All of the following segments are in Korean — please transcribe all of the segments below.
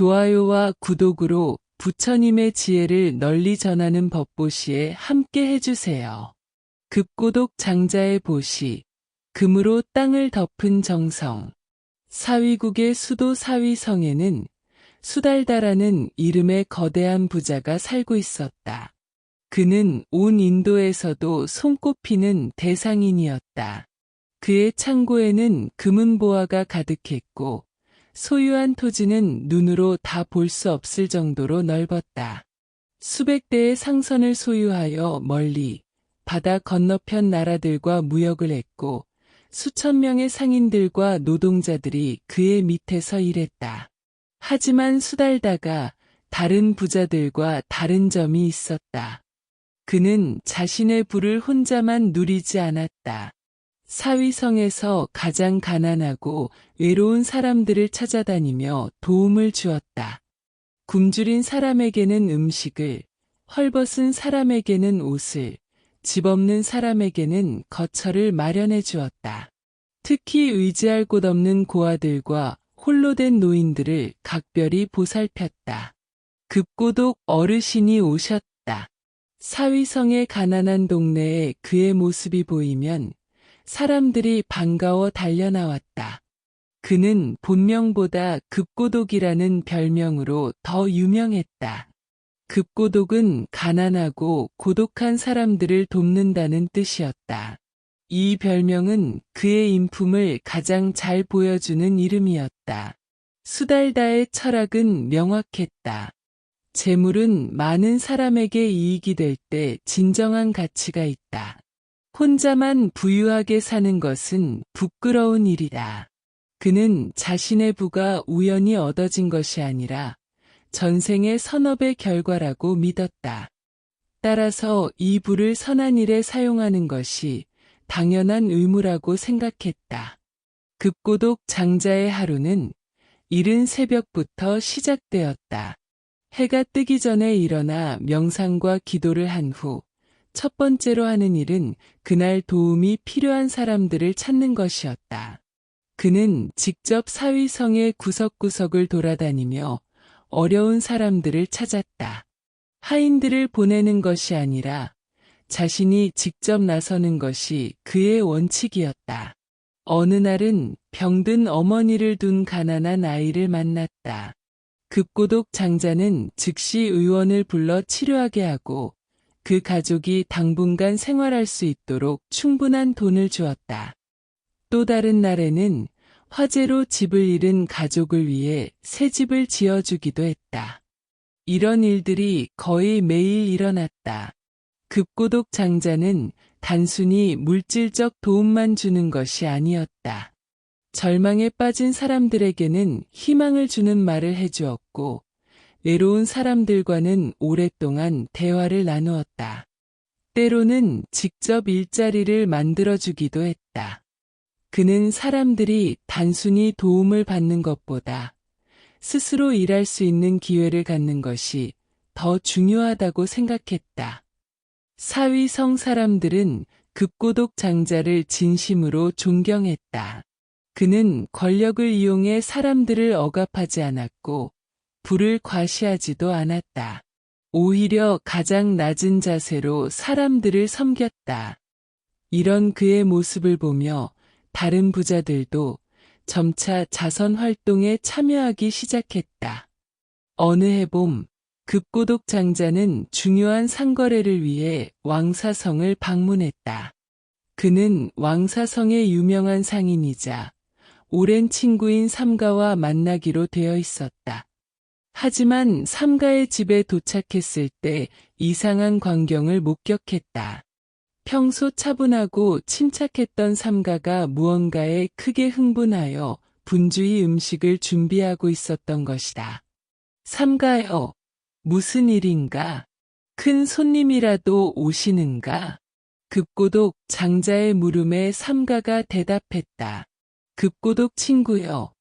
좋아요와 구독으로 부처님의 지혜를 널리 전하는 법보시에 함께 해주세요. 급고독 장자의 보시, 금으로 땅을 덮은 정성. 사위국의 수도 사위성에는 수달다라는 이름의 거대한 부자가 살고 있었다. 그는 온 인도에서도 손꼽히는 대상인이었다. 그의 창고에는 금은보화가 가득했고 소유한 토지는 눈으로 다 볼 수 없을 정도로 넓었다. 수백 대의 상선을 소유하여 멀리 바다 건너편 나라들과 무역을 했고 수천 명의 상인들과 노동자들이 그의 밑에서 일했다. 하지만 수달다가 다른 부자들과 다른 점이 있었다. 그는 자신의 부를 혼자만 누리지 않았다. 사위성에서 가장 가난하고 외로운 사람들을 찾아다니며 도움을 주었다. 굶주린 사람에게는 음식을, 헐벗은 사람에게는 옷을, 집 없는 사람에게는 거처를 마련해 주었다. 특히 의지할 곳 없는 고아들과 홀로 된 노인들을 각별히 보살폈다. 급고독 어르신이 오셨다. 사위성의 가난한 동네에 그의 모습이 보이면 사람들이 반가워 달려나왔다. 그는 본명보다 급고독이라는 별명으로 더 유명했다. 급고독은 가난하고 고독한 사람들을 돕는다는 뜻이었다. 이 별명은 그의 인품을 가장 잘 보여주는 이름이었다. 수달다의 철학은 명확했다. 재물은 많은 사람에게 이익이 될 때 진정한 가치가 있다. 혼자만 부유하게 사는 것은 부끄러운 일이다. 그는 자신의 부가 우연히 얻어진 것이 아니라 전생의 선업의 결과라고 믿었다. 따라서 이 부를 선한 일에 사용하는 것이 당연한 의무라고 생각했다. 급고독 장자의 하루는 이른 새벽부터 시작되었다. 해가 뜨기 전에 일어나 명상과 기도를 한 후 첫 번째로 하는 일은 그날 도움이 필요한 사람들을 찾는 것이었다. 그는 직접 사위성의 구석구석을 돌아다니며 어려운 사람들을 찾았다. 하인들을 보내는 것이 아니라 자신이 직접 나서는 것이 그의 원칙이었다. 어느 날은 병든 어머니를 둔 가난한 아이를 만났다. 급고독 장자는 즉시 의원을 불러 치료하게 하고 그 가족이 당분간 생활할 수 있도록 충분한 돈을 주었다. 또 다른 날에는 화재로 집을 잃은 가족을 위해 새 집을 지어주기도 했다. 이런 일들이 거의 매일 일어났다. 급고독 장자는 단순히 물질적 도움만 주는 것이 아니었다. 절망에 빠진 사람들에게는 희망을 주는 말을 해주었고 외로운 사람들과는 오랫동안 대화를 나누었다. 때로는 직접 일자리를 만들어주기도 했다. 그는 사람들이 단순히 도움을 받는 것보다 스스로 일할 수 있는 기회를 갖는 것이 더 중요하다고 생각했다. 사위성 사람들은 급고독 장자를 진심으로 존경했다. 그는 권력을 이용해 사람들을 억압하지 않았고 부를 과시하지도 않았다. 오히려 가장 낮은 자세로 사람들을 섬겼다. 이런 그의 모습을 보며 다른 부자들도 점차 자선 활동에 참여하기 시작했다. 어느 해봄, 급고독 장자는 중요한 상거래를 위해 왕사성을 방문했다. 그는 왕사성의 유명한 상인이자 오랜 친구인 삼가와 만나기로 되어 있었다. 하지만 삼가의 집에 도착했을 때 이상한 광경을 목격했다. 평소 차분하고 침착했던 삼가가 무언가에 크게 흥분하여 분주히 음식을 준비하고 있었던 것이다. 삼가여, 무슨 일인가? 큰 손님이라도 오시는가? 급고독 장자의 물음에 삼가가 대답했다. 급고독 친구여,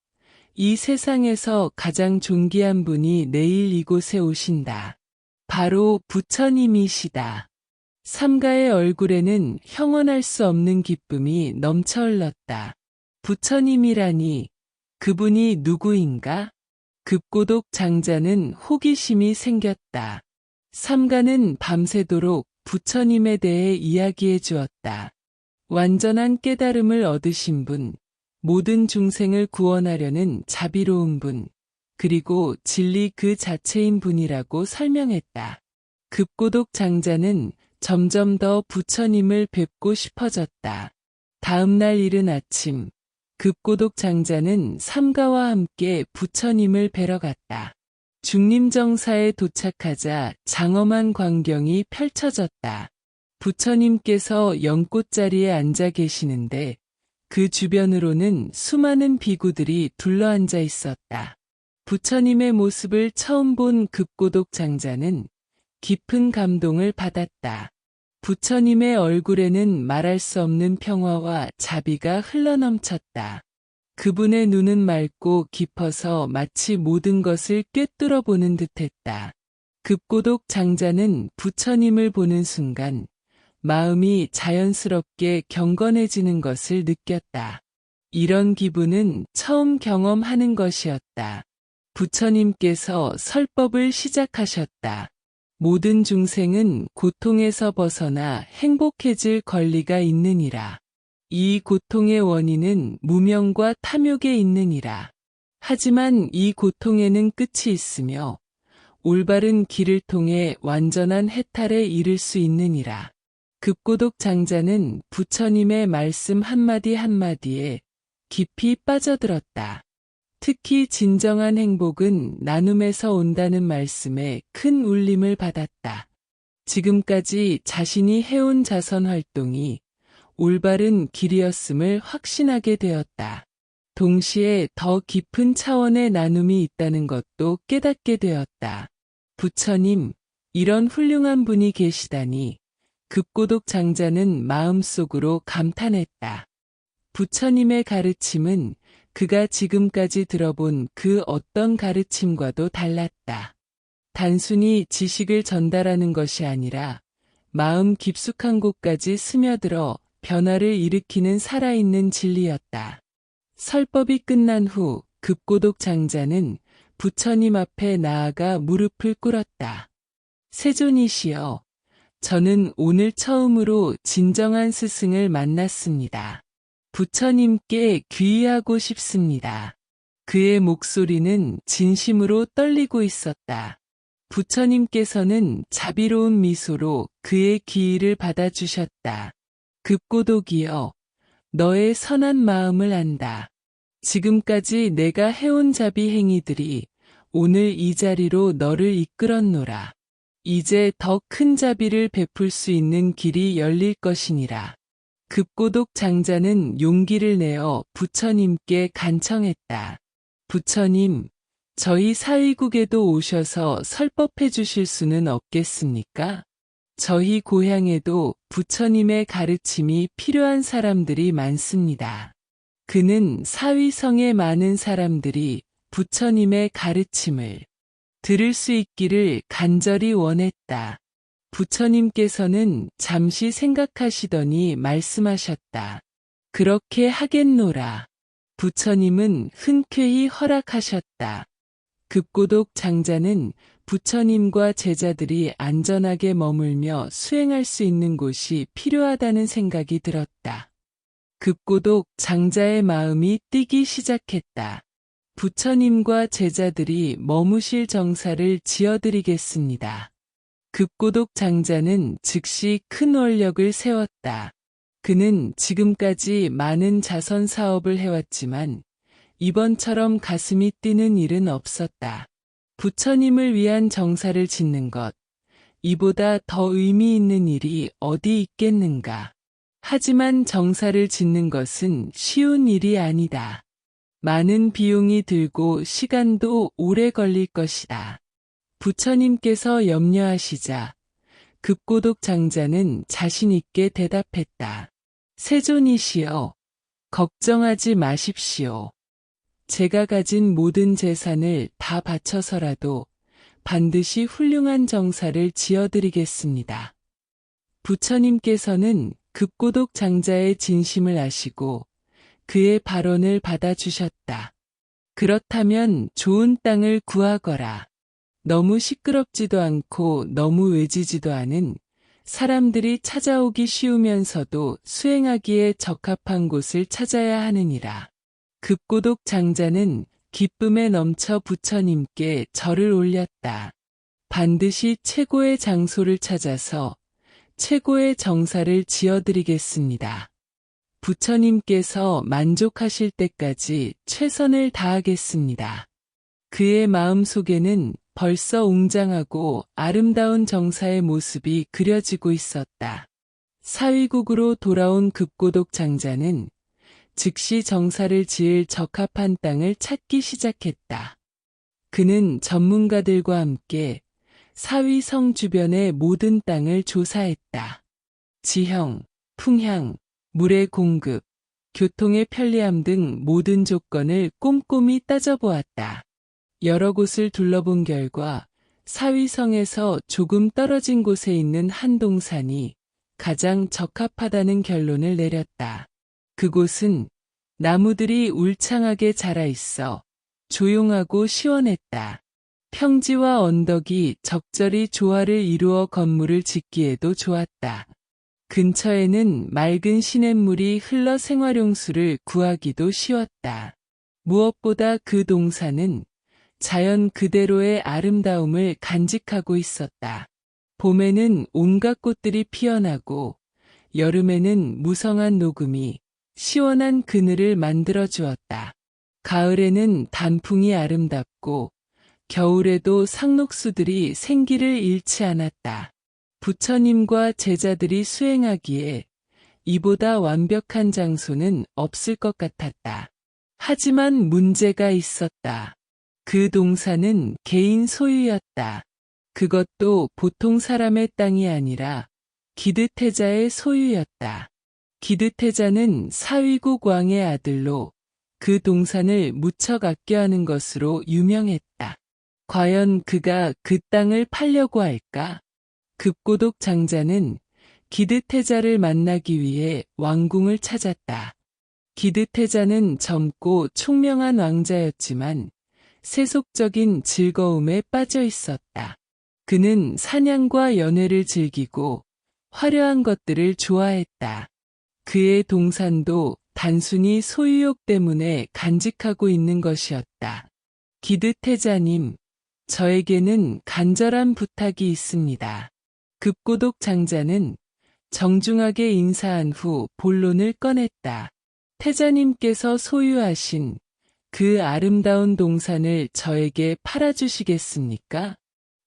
이 세상에서 가장 존귀한 분이 내일 이곳에 오신다. 바로 부처님이시다. 삼가의 얼굴에는 형언할 수 없는 기쁨이 넘쳐 흘렀다. 부처님이라니, 그분이 누구인가? 급고독 장자는 호기심이 생겼다. 삼가는 밤새도록 부처님에 대해 이야기해 주었다. 완전한 깨달음을 얻으신 분, 모든 중생을 구원하려는 자비로운 분, 그리고 진리 그 자체인 분이라고 설명했다. 급고독 장자는 점점 더 부처님을 뵙고 싶어졌다. 다음날 이른 아침, 급고독 장자는 삼가와 함께 부처님을 뵈러 갔다. 중림정사에 도착하자 장엄한 광경이 펼쳐졌다. 부처님께서 연꽃자리에 앉아 계시는데 그 주변으로는 수많은 비구들이 둘러앉아 있었다. 부처님의 모습을 처음 본 급고독 장자는 깊은 감동을 받았다. 부처님의 얼굴에는 말할 수 없는 평화와 자비가 흘러넘쳤다. 그분의 눈은 맑고 깊어서 마치 모든 것을 꿰뚫어 보는 듯했다. 급고독 장자는 부처님을 보는 순간 마음이 자연스럽게 경건해지는 것을 느꼈다. 이런 기분은 처음 경험하는 것이었다. 부처님께서 설법을 시작하셨다. 모든 중생은 고통에서 벗어나 행복해질 권리가 있느니라. 이 고통의 원인은 무명과 탐욕에 있느니라. 하지만 이 고통에는 끝이 있으며 올바른 길을 통해 완전한 해탈에 이를 수 있느니라. 급고독 장자는 부처님의 말씀 한마디 한마디에 깊이 빠져들었다. 특히 진정한 행복은 나눔에서 온다는 말씀에 큰 울림을 받았다. 지금까지 자신이 해온 자선 활동이 올바른 길이었음을 확신하게 되었다. 동시에 더 깊은 차원의 나눔이 있다는 것도 깨닫게 되었다. 부처님, 이런 훌륭한 분이 계시다니. 급고독 장자는 마음속으로 감탄했다. 부처님의 가르침은 그가 지금까지 들어본 그 어떤 가르침과도 달랐다. 단순히 지식을 전달하는 것이 아니라 마음 깊숙한 곳까지 스며들어 변화를 일으키는 살아있는 진리였다. 설법이 끝난 후 급고독 장자는 부처님 앞에 나아가 무릎을 꿇었다. 세존이시여, 저는 오늘 처음으로 진정한 스승을 만났습니다. 부처님께 귀의하고 싶습니다. 그의 목소리는 진심으로 떨리고 있었다. 부처님께서는 자비로운 미소로 그의 귀의를 받아주셨다. 급고독이여, 너의 선한 마음을 안다. 지금까지 내가 해온 자비 행위들이 오늘 이 자리로 너를 이끌었노라. 이제 더 큰 자비를 베풀 수 있는 길이 열릴 것이니라. 급고독 장자는 용기를 내어 부처님께 간청했다. 부처님, 저희 사위국에도 오셔서 설법해 주실 수는 없겠습니까? 저희 고향에도 부처님의 가르침이 필요한 사람들이 많습니다. 그는 사위성의 많은 사람들이 부처님의 가르침을 들을 수 있기를 간절히 원했다. 부처님께서는 잠시 생각하시더니 말씀하셨다. 그렇게 하겠노라. 부처님은 흔쾌히 허락하셨다. 급고독 장자는 부처님과 제자들이 안전하게 머물며 수행할 수 있는 곳이 필요하다는 생각이 들었다. 급고독 장자의 마음이 뛰기 시작했다. 부처님과 제자들이 머무실 정사를 지어드리겠습니다. 급고독 장자는 즉시 큰 원력을 세웠다. 그는 지금까지 많은 자선 사업을 해왔지만 이번처럼 가슴이 뛰는 일은 없었다. 부처님을 위한 정사를 짓는 것, 이보다 더 의미 있는 일이 어디 있겠는가. 하지만 정사를 짓는 것은 쉬운 일이 아니다. 많은 비용이 들고 시간도 오래 걸릴 것이다. 부처님께서 염려하시자 급고독 장자는 자신 있게 대답했다. 세존이시여, 걱정하지 마십시오. 제가 가진 모든 재산을 다 바쳐서라도 반드시 훌륭한 정사를 지어드리겠습니다. 부처님께서는 급고독 장자의 진심을 아시고 그의 발언을 받아주셨다. 그렇다면 좋은 땅을 구하거라. 너무 시끄럽지도 않고 너무 외지지도 않은 사람들이 찾아오기 쉬우면서도 수행하기에 적합한 곳을 찾아야 하느니라. 급고독 장자는 기쁨에 넘쳐 부처님께 절을 올렸다. 반드시 최고의 장소를 찾아서 최고의 정사를 지어드리겠습니다. 부처님께서 만족하실 때까지 최선을 다하겠습니다. 그의 마음속에는 벌써 웅장하고 아름다운 정사의 모습이 그려지고 있었다. 사위국으로 돌아온 급고독 장자는 즉시 정사를 지을 적합한 땅을 찾기 시작했다. 그는 전문가들과 함께 사위성 주변의 모든 땅을 조사했다. 지형, 풍향, 물의 공급, 교통의 편리함 등 모든 조건을 꼼꼼히 따져보았다. 여러 곳을 둘러본 결과 사위성에서 조금 떨어진 곳에 있는 한 동산이 가장 적합하다는 결론을 내렸다. 그곳은 나무들이 울창하게 자라 있어 조용하고 시원했다. 평지와 언덕이 적절히 조화를 이루어 건물을 짓기에도 좋았다. 근처에는 맑은 시냇물이 흘러 생활용수를 구하기도 쉬웠다. 무엇보다 그 동산은 자연 그대로의 아름다움을 간직하고 있었다. 봄에는 온갖 꽃들이 피어나고 여름에는 무성한 녹음이 시원한 그늘을 만들어 주었다. 가을에는 단풍이 아름답고 겨울에도 상록수들이 생기를 잃지 않았다. 부처님과 제자들이 수행하기에 이보다 완벽한 장소는 없을 것 같았다. 하지만 문제가 있었다. 그 동산은 개인 소유였다. 그것도 보통 사람의 땅이 아니라 기드태자의 소유였다. 기드태자는 사위국 왕의 아들로 그 동산을 무척 아껴하는 것으로 유명했다. 과연 그가 그 땅을 팔려고 할까? 급고독 장자는 기드태자를 만나기 위해 왕궁을 찾았다. 기드태자는 젊고 총명한 왕자였지만 세속적인 즐거움에 빠져 있었다. 그는 사냥과 연회를 즐기고 화려한 것들을 좋아했다. 그의 동산도 단순히 소유욕 때문에 간직하고 있는 것이었다. 기드태자님, 저에게는 간절한 부탁이 있습니다. 급고독 장자는 정중하게 인사한 후 본론을 꺼냈다. 태자님께서 소유하신 그 아름다운 동산을 저에게 팔아주시겠습니까?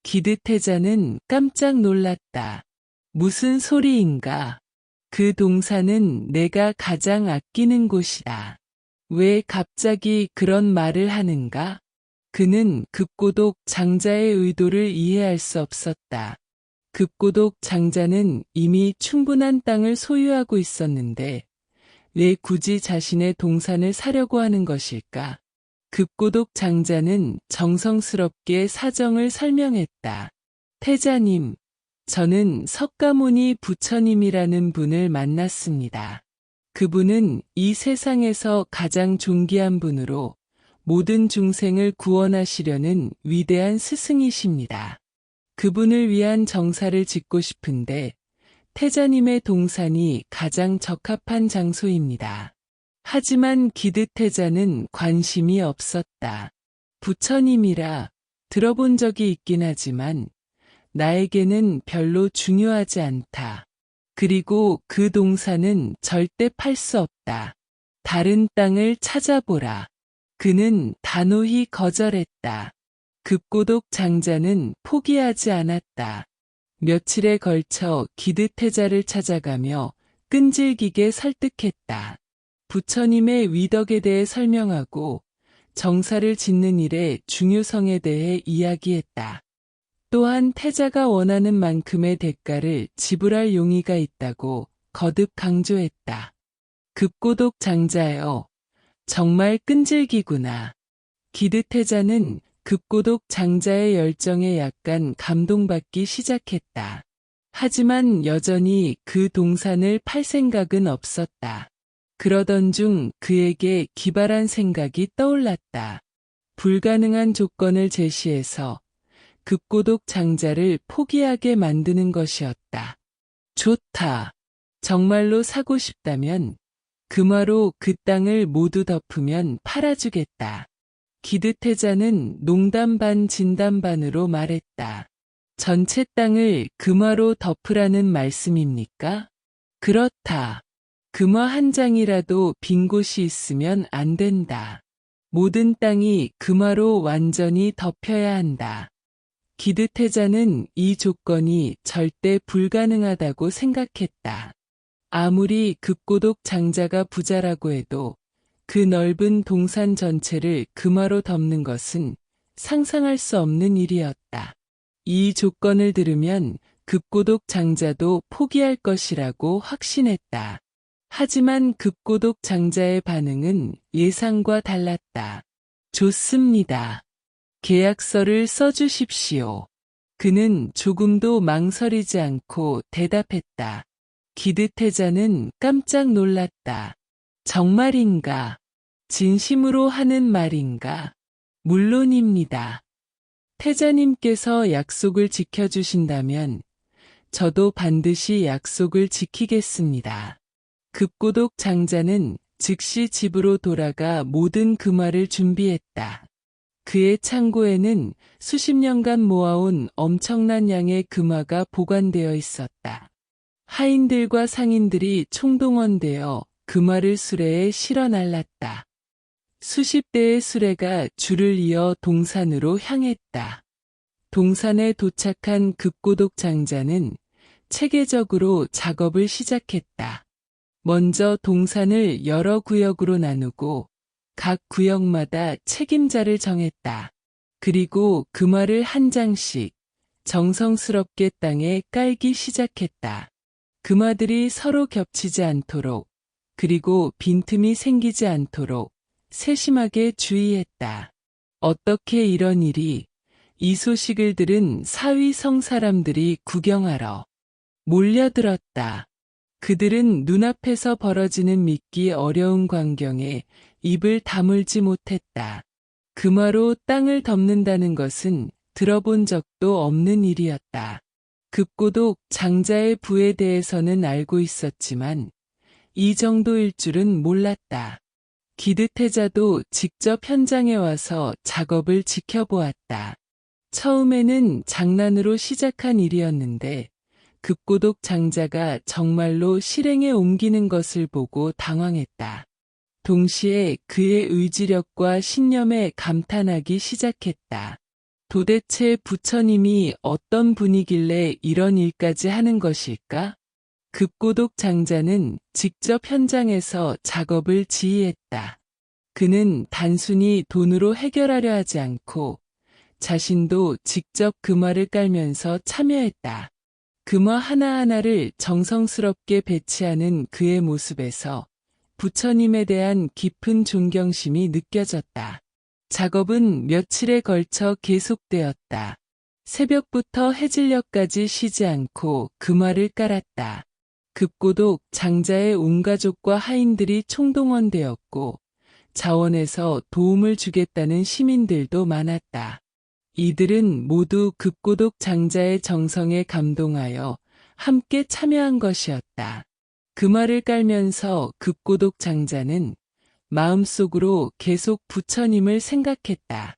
기드태자는 깜짝 놀랐다. 무슨 소리인가? 그 동산은 내가 가장 아끼는 곳이다. 왜 갑자기 그런 말을 하는가? 그는 급고독 장자의 의도를 이해할 수 없었다. 급고독 장자는 이미 충분한 땅을 소유하고 있었는데 왜 굳이 자신의 동산을 사려고 하는 것일까? 급고독 장자는 정성스럽게 사정을 설명했다. 태자님, 저는 석가모니 부처님이라는 분을 만났습니다. 그분은 이 세상에서 가장 존귀한 분으로 모든 중생을 구원하시려는 위대한 스승이십니다. 그분을 위한 정사를 짓고 싶은데 태자님의 동산이 가장 적합한 장소입니다. 하지만 기드태자는 관심이 없었다. 부처님이라 들어본 적이 있긴 하지만 나에게는 별로 중요하지 않다. 그리고 그 동산은 절대 팔 수 없다. 다른 땅을 찾아보라. 그는 단호히 거절했다. 급고독 장자는 포기하지 않았다. 며칠에 걸쳐 기드태자를 찾아가며 끈질기게 설득했다. 부처님의 위덕에 대해 설명하고 정사를 짓는 일의 중요성에 대해 이야기했다. 또한 태자가 원하는 만큼의 대가를 지불할 용의가 있다고 거듭 강조했다. 급고독 장자여, 정말 끈질기구나. 기드태자는 급고독 장자의 열정에 약간 감동받기 시작했다. 하지만 여전히 그 동산을 팔 생각은 없었다. 그러던 중 그에게 기발한 생각이 떠올랐다. 불가능한 조건을 제시해서 급고독 장자를 포기하게 만드는 것이었다. 좋다. 정말로 사고 싶다면 금화로 그 땅을 모두 덮으면 팔아주겠다. 기드태자는 농담 반 진담 반으로 말했다. 전체 땅을 금화로 덮으라는 말씀입니까? 그렇다. 금화 한 장이라도 빈 곳이 있으면 안 된다. 모든 땅이 금화로 완전히 덮여야 한다. 기드태자는 이 조건이 절대 불가능하다고 생각했다. 아무리 급고독 장자가 부자라고 해도 그 넓은 동산 전체를 금화로 덮는 것은 상상할 수 없는 일이었다. 이 조건을 들으면 급고독 장자도 포기할 것이라고 확신했다. 하지만 급고독 장자의 반응은 예상과 달랐다. 좋습니다. 계약서를 써주십시오. 그는 조금도 망설이지 않고 대답했다. 기드태자는 깜짝 놀랐다. 정말인가? 진심으로 하는 말인가? 물론입니다. 태자님께서 약속을 지켜주신다면 저도 반드시 약속을 지키겠습니다. 급고독 장자는 즉시 집으로 돌아가 모든 금화를 준비했다. 그의 창고에는 수십 년간 모아온 엄청난 양의 금화가 보관되어 있었다. 하인들과 상인들이 총동원되어 금화를 수레에 실어 날랐다. 수십 대의 수레가 줄을 이어 동산으로 향했다. 동산에 도착한 급고독 장자는 체계적으로 작업을 시작했다. 먼저 동산을 여러 구역으로 나누고 각 구역마다 책임자를 정했다. 그리고 금화를 한 장씩 정성스럽게 땅에 깔기 시작했다. 금화들이 서로 겹치지 않도록 그리고 빈틈이 생기지 않도록 세심하게 주의했다. 어떻게 이런 일이? 이 소식을 들은 사위성 사람들이 구경하러 몰려들었다. 그들은 눈앞에서 벌어지는 믿기 어려운 광경에 입을 다물지 못했다. 금화로 땅을 덮는다는 것은 들어본 적도 없는 일이었다. 급고독 장자의 부에 대해서는 알고 있었지만 이 정도일 줄은 몰랐다. 기드태자도 직접 현장에 와서 작업을 지켜보았다. 처음에는 장난으로 시작한 일이었는데 급고독 장자가 정말로 실행에 옮기는 것을 보고 당황했다. 동시에 그의 의지력과 신념에 감탄하기 시작했다. 도대체 부처님이 어떤 분이길래 이런 일까지 하는 것일까? 급고독 장자는 직접 현장에서 작업을 지휘했다. 그는 단순히 돈으로 해결하려 하지 않고 자신도 직접 금화를 깔면서 참여했다. 금화 하나하나를 정성스럽게 배치하는 그의 모습에서 부처님에 대한 깊은 존경심이 느껴졌다. 작업은 며칠에 걸쳐 계속되었다. 새벽부터 해질녘까지 쉬지 않고 금화를 깔았다. 급고독 장자의 온 가족과 하인들이 총동원되었고 자원에서 도움을 주겠다는 시민들도 많았다. 이들은 모두 급고독 장자의 정성에 감동하여 함께 참여한 것이었다. 금화를 깔면서 급고독 장자는 마음속으로 계속 부처님을 생각했다.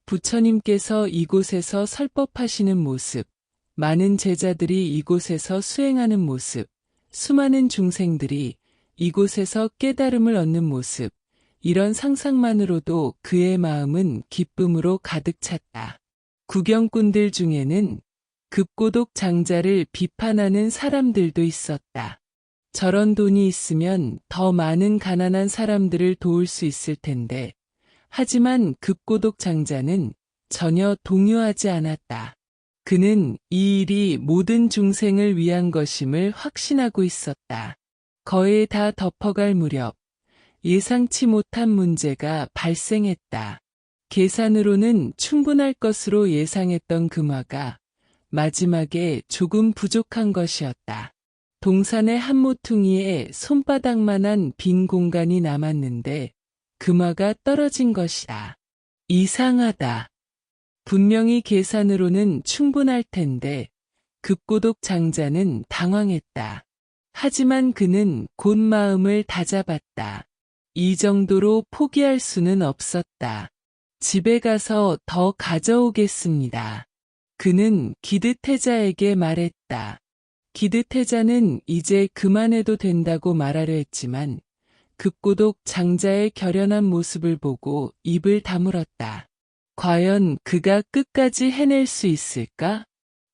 부처님께서 이곳에서 설법하시는 모습, 많은 제자들이 이곳에서 수행하는 모습, 수많은 중생들이 이곳에서 깨달음을 얻는 모습, 이런 상상만으로도 그의 마음은 기쁨으로 가득 찼다. 구경꾼들 중에는 급고독 장자를 비판하는 사람들도 있었다. 저런 돈이 있으면 더 많은 가난한 사람들을 도울 수 있을 텐데, 하지만 급고독 장자는 전혀 동요하지 않았다. 그는 이 일이 모든 중생을 위한 것임을 확신하고 있었다. 거의 다 덮어갈 무렵, 예상치 못한 문제가 발생했다. 계산으로는 충분할 것으로 예상했던 금화가 마지막에 조금 부족한 것이었다. 동산의 한 모퉁이에 손바닥만한 빈 공간이 남았는데 금화가 떨어진 것이다. 이상하다. 분명히 계산으로는 충분할 텐데 급고독 장자는 당황했다. 하지만 그는 곧 마음을 다잡았다. 이 정도로 포기할 수는 없었다. 집에 가서 더 가져오겠습니다. 그는 기드태자에게 말했다. 기드태자는 이제 그만해도 된다고 말하려 했지만 급고독 장자의 결연한 모습을 보고 입을 다물었다. 과연 그가 끝까지 해낼 수 있을까?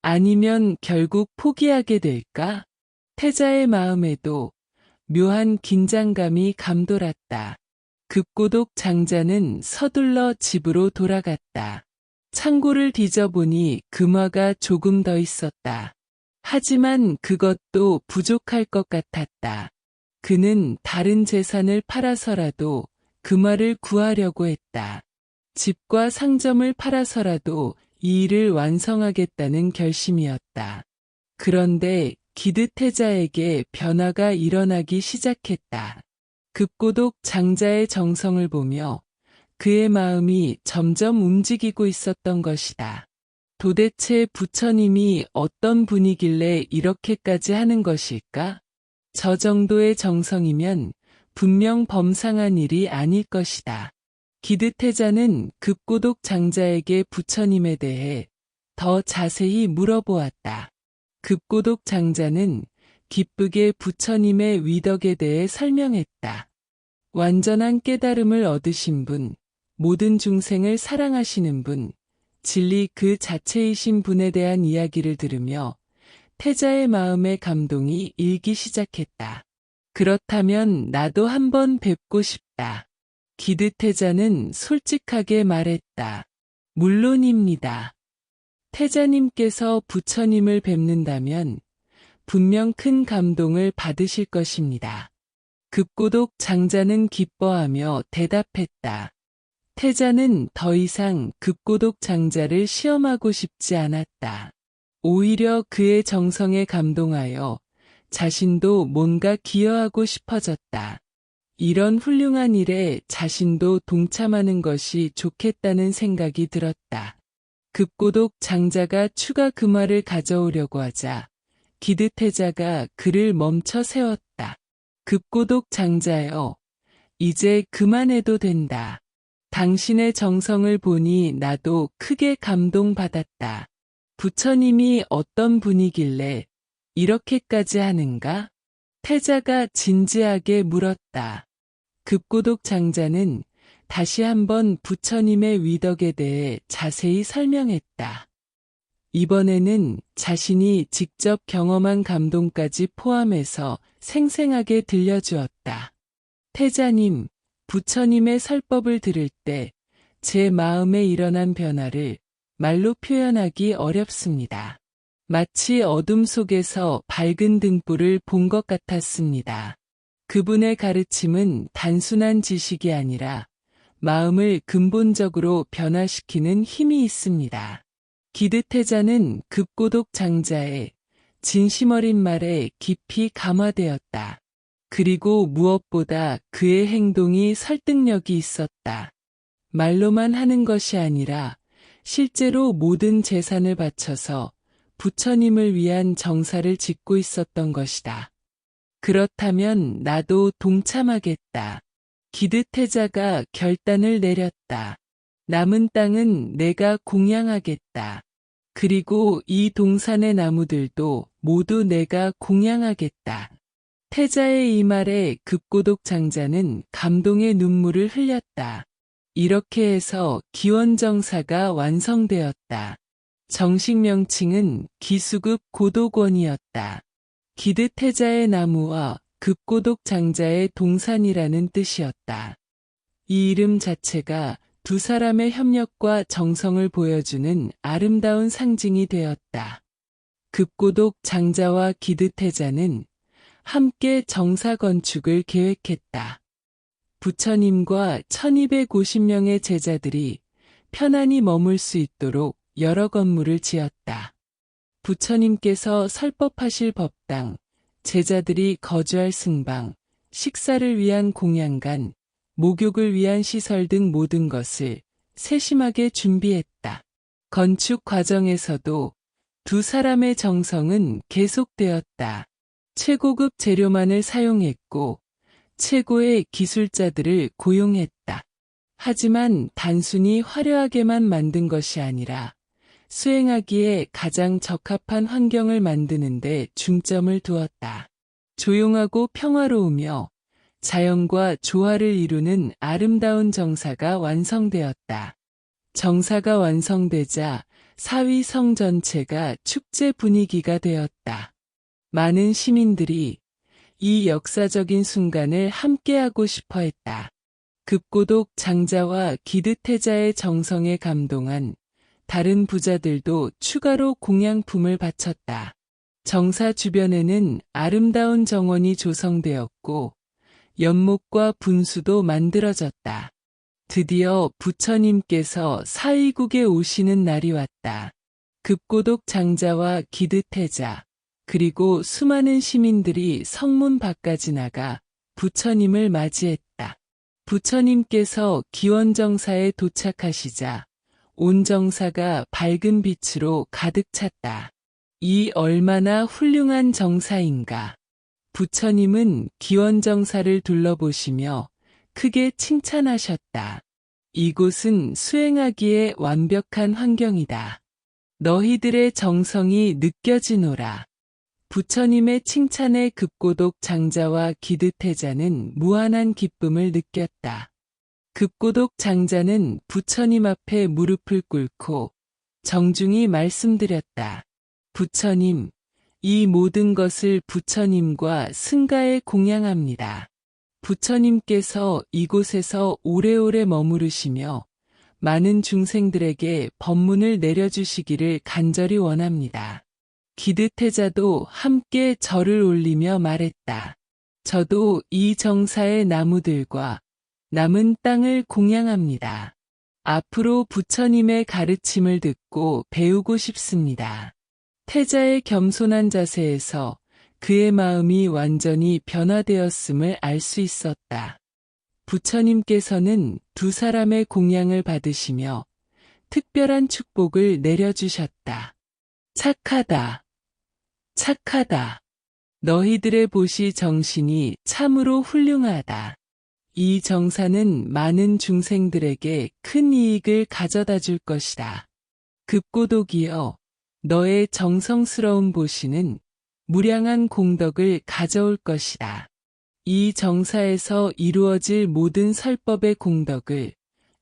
아니면 결국 포기하게 될까? 태자의 마음에도 묘한 긴장감이 감돌았다. 급고독 장자는 서둘러 집으로 돌아갔다. 창고를 뒤져보니 금화가 조금 더 있었다. 하지만 그것도 부족할 것 같았다. 그는 다른 재산을 팔아서라도 금화를 구하려고 했다. 집과 상점을 팔아서라도 이 일을 완성하겠다는 결심이었다. 그런데 기드태자에게 변화가 일어나기 시작했다. 급고독 장자의 정성을 보며 그의 마음이 점점 움직이고 있었던 것이다. 도대체 부처님이 어떤 분이길래 이렇게까지 하는 것일까? 저 정도의 정성이면 분명 범상한 일이 아닐 것이다. 기드태자는 급고독 장자에게 부처님에 대해 더 자세히 물어보았다. 급고독 장자는 기쁘게 부처님의 위덕에 대해 설명했다. 완전한 깨달음을 얻으신 분, 모든 중생을 사랑하시는 분, 진리 그 자체이신 분에 대한 이야기를 들으며 태자의 마음에 감동이 일기 시작했다. 그렇다면 나도 한번 뵙고 싶다. 기드태자는 솔직하게 말했다. 물론입니다. 태자님께서 부처님을 뵙는다면 분명 큰 감동을 받으실 것입니다. 급고독 장자는 기뻐하며 대답했다. 태자는 더 이상 급고독 장자를 시험하고 싶지 않았다. 오히려 그의 정성에 감동하여 자신도 뭔가 기여하고 싶어졌다. 이런 훌륭한 일에 자신도 동참하는 것이 좋겠다는 생각이 들었다. 급고독 장자가 추가 금화를 가져오려고 하자 기드태자가 그를 멈춰 세웠다. 급고독 장자여, 이제 그만해도 된다. 당신의 정성을 보니 나도 크게 감동받았다. 부처님이 어떤 분이길래 이렇게까지 하는가? 태자가 진지하게 물었다. 급고독 장자는 다시 한번 부처님의 위덕에 대해 자세히 설명했다. 이번에는 자신이 직접 경험한 감동까지 포함해서 생생하게 들려주었다. 태자님, 부처님의 설법을 들을 때 제 마음에 일어난 변화를 말로 표현하기 어렵습니다. 마치 어둠 속에서 밝은 등불을 본 것 같았습니다. 그분의 가르침은 단순한 지식이 아니라 마음을 근본적으로 변화시키는 힘이 있습니다. 기드태자는 급고독 장자의 진심 어린 말에 깊이 감화되었다. 그리고 무엇보다 그의 행동이 설득력이 있었다. 말로만 하는 것이 아니라 실제로 모든 재산을 바쳐서 부처님을 위한 정사를 짓고 있었던 것이다. 그렇다면 나도 동참하겠다. 기드태자가 결단을 내렸다. 남은 땅은 내가 공양하겠다. 그리고 이 동산의 나무들도 모두 내가 공양하겠다. 태자의 이 말에 급고독 장자는 감동의 눈물을 흘렸다. 이렇게 해서 기원정사가 완성되었다. 정식 명칭은 기수급 고독원이었다. 기드태자의 나무와 급고독 장자의 동산이라는 뜻이었다. 이 이름 자체가 두 사람의 협력과 정성을 보여주는 아름다운 상징이 되었다. 급고독 장자와 기드태자는 함께 정사 건축을 계획했다. 부처님과 1250명의 제자들이 편안히 머물 수 있도록 여러 건물을 지었다. 부처님께서 설법하실 법당, 제자들이 거주할 승방, 식사를 위한 공양간, 목욕을 위한 시설 등 모든 것을 세심하게 준비했다. 건축 과정에서도 두 사람의 정성은 계속되었다. 최고급 재료만을 사용했고 최고의 기술자들을 고용했다. 하지만 단순히 화려하게만 만든 것이 아니라 수행하기에 가장 적합한 환경을 만드는 데 중점을 두었다. 조용하고 평화로우며 자연과 조화를 이루는 아름다운 정사가 완성되었다. 정사가 완성되자 사위성 전체가 축제 분위기가 되었다. 많은 시민들이 이 역사적인 순간을 함께하고 싶어 했다. 급고독 장자와 기드태자의 정성에 감동한 다른 부자들도 추가로 공양품을 바쳤다. 정사 주변에는 아름다운 정원이 조성되었고 연못과 분수도 만들어졌다. 드디어 부처님께서 사위국에 오시는 날이 왔다. 급고독 장자와 기드태자 그리고 수많은 시민들이 성문 밖까지 나가 부처님을 맞이했다. 부처님께서 기원정사에 도착하시자 온 정사가 밝은 빛으로 가득 찼다. 이 얼마나 훌륭한 정사인가. 부처님은 기원정사를 둘러보시며 크게 칭찬하셨다. 이곳은 수행하기에 완벽한 환경이다. 너희들의 정성이 느껴지노라. 부처님의 칭찬에 급고독 장자와 기드태자는 무한한 기쁨을 느꼈다. 급고독 장자는 부처님 앞에 무릎을 꿇고 정중히 말씀드렸다. 부처님, 이 모든 것을 부처님과 승가에 공양합니다. 부처님께서 이곳에서 오래오래 머무르시며 많은 중생들에게 법문을 내려주시기를 간절히 원합니다. 기드태자도 함께 절을 올리며 말했다. 저도 이 정사의 나무들과 남은 땅을 공양합니다. 앞으로 부처님의 가르침을 듣고 배우고 싶습니다. 태자의 겸손한 자세에서 그의 마음이 완전히 변화되었음을 알 수 있었다. 부처님께서는 두 사람의 공양을 받으시며 특별한 축복을 내려주셨다. 착하다. 착하다. 너희들의 보시 정신이 참으로 훌륭하다. 이 정사는 많은 중생들에게 큰 이익을 가져다 줄 것이다. 급고독이여, 너의 정성스러운 보시는 무량한 공덕을 가져올 것이다. 이 정사에서 이루어질 모든 설법의 공덕을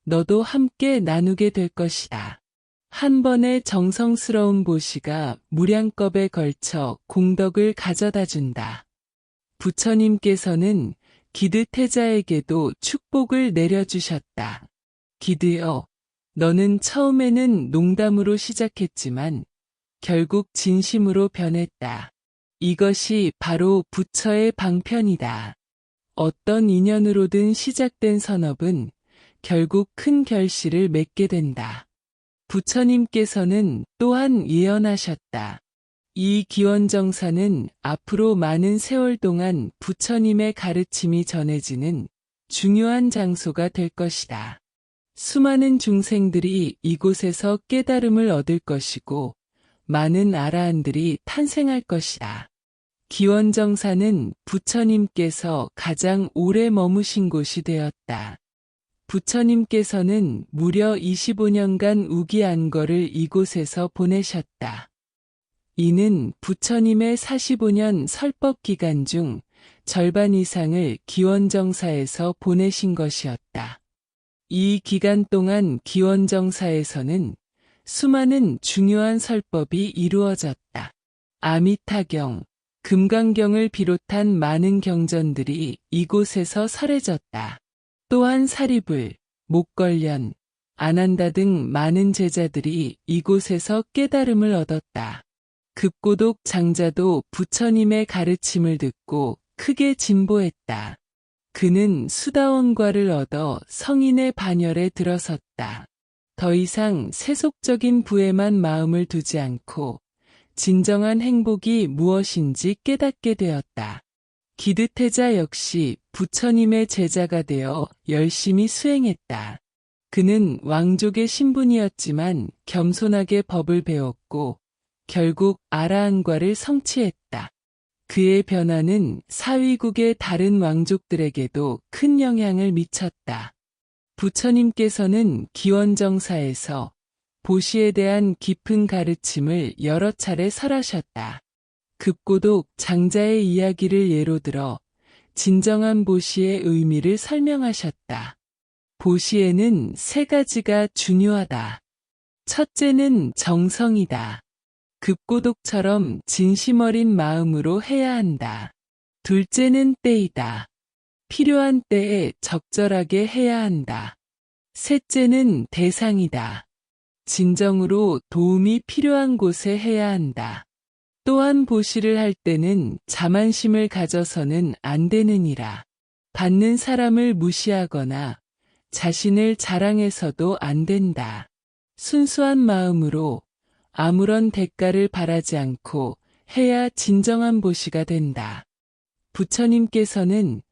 너도 함께 나누게 될 것이다. 한 번의 정성스러운 보시가 무량겁에 걸쳐 공덕을 가져다 준다. 부처님께서는 기드태자에게도 축복을 내려주셨다. 기드여, 너는 처음에는 농담으로 시작했지만 결국 진심으로 변했다. 이것이 바로 부처의 방편이다. 어떤 인연으로든 시작된 선업은 결국 큰 결실을 맺게 된다. 부처님께서는 또한 예언하셨다. 이 기원정사는 앞으로 많은 세월 동안 부처님의 가르침이 전해지는 중요한 장소가 될 것이다. 수많은 중생들이 이곳에서 깨달음을 얻을 것이고 많은 아라한들이 탄생할 것이다. 기원정사는 부처님께서 가장 오래 머무신 곳이 되었다. 부처님께서는 무려 25년간 우기안거를 이곳에서 보내셨다. 이는 부처님의 45년 설법 기간 중 절반 이상을 기원정사에서 보내신 것이었다. 이 기간 동안 기원정사에서는 수많은 중요한 설법이 이루어졌다. 아미타경, 금강경을 비롯한 많은 경전들이 이곳에서 설해졌다. 또한 사리불, 목걸련, 아난다 등 많은 제자들이 이곳에서 깨달음을 얻었다. 급고독 장자도 부처님의 가르침을 듣고 크게 진보했다. 그는 수다원과를 얻어 성인의 반열에 들어섰다. 더 이상 세속적인 부에만 마음을 두지 않고 진정한 행복이 무엇인지 깨닫게 되었다. 기드태자 역시 부처님의 제자가 되어 열심히 수행했다. 그는 왕족의 신분이었지만 겸손하게 법을 배웠고 결국 아라한과를 성취했다. 그의 변화는 사위국의 다른 왕족들에게도 큰 영향을 미쳤다. 부처님께서는 기원정사에서 보시에 대한 깊은 가르침을 여러 차례 설하셨다. 급고독 장자의 이야기를 예로 들어 진정한 보시의 의미를 설명하셨다. 보시에는 세 가지가 중요하다. 첫째는 정성이다. 급고독처럼 진심 어린 마음으로 해야 한다. 둘째는 때이다. 필요한 때에 적절하게 해야 한다. 셋째는 대상이다. 진정으로 도움이 필요한 곳에 해야 한다. 또한 보시를 할 때는 자만심을 가져서는 안 되느니라. 받는 사람을 무시하거나 자신을 자랑해서도 안 된다. 순수한 마음으로 아무런 대가를 바라지 않고 해야 진정한 보시가 된다. 부처님께서는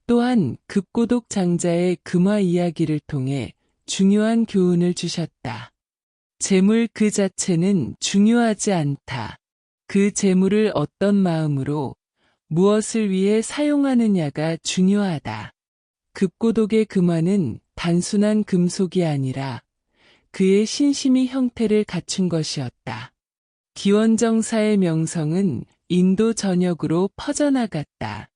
또한 급고독 장자의 금화 이야기를 통해 중요한 교훈을 주셨다. 재물 그 자체는 중요하지 않다. 그 재물을 어떤 마음으로 무엇을 위해 사용하느냐가 중요하다. 급고독의 금화는 단순한 금속이 아니라 그의 신심이 형태를 갖춘 것이었다. 기원정사의 명성은 인도 전역으로 퍼져나갔다.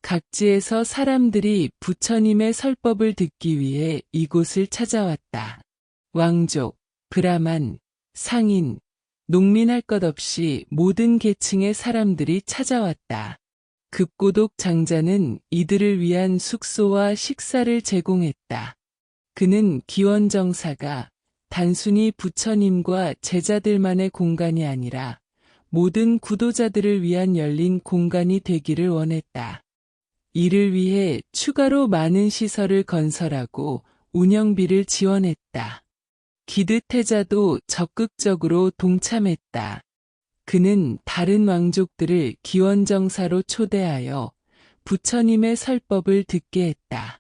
각지에서 사람들이 부처님의 설법을 듣기 위해 이곳을 찾아왔다. 왕족, 브라만, 상인, 농민 할 것 없이 모든 계층의 사람들이 찾아왔다. 급고독 장자는 이들을 위한 숙소와 식사를 제공했다. 그는 기원정사가 단순히 부처님과 제자들만의 공간이 아니라 모든 구도자들을 위한 열린 공간이 되기를 원했다. 이를 위해 추가로 많은 시설을 건설하고 운영비를 지원했다. 기드태자도 적극적으로 동참했다. 그는 다른 왕족들을 기원정사로 초대하여 부처님의 설법을 듣게 했다.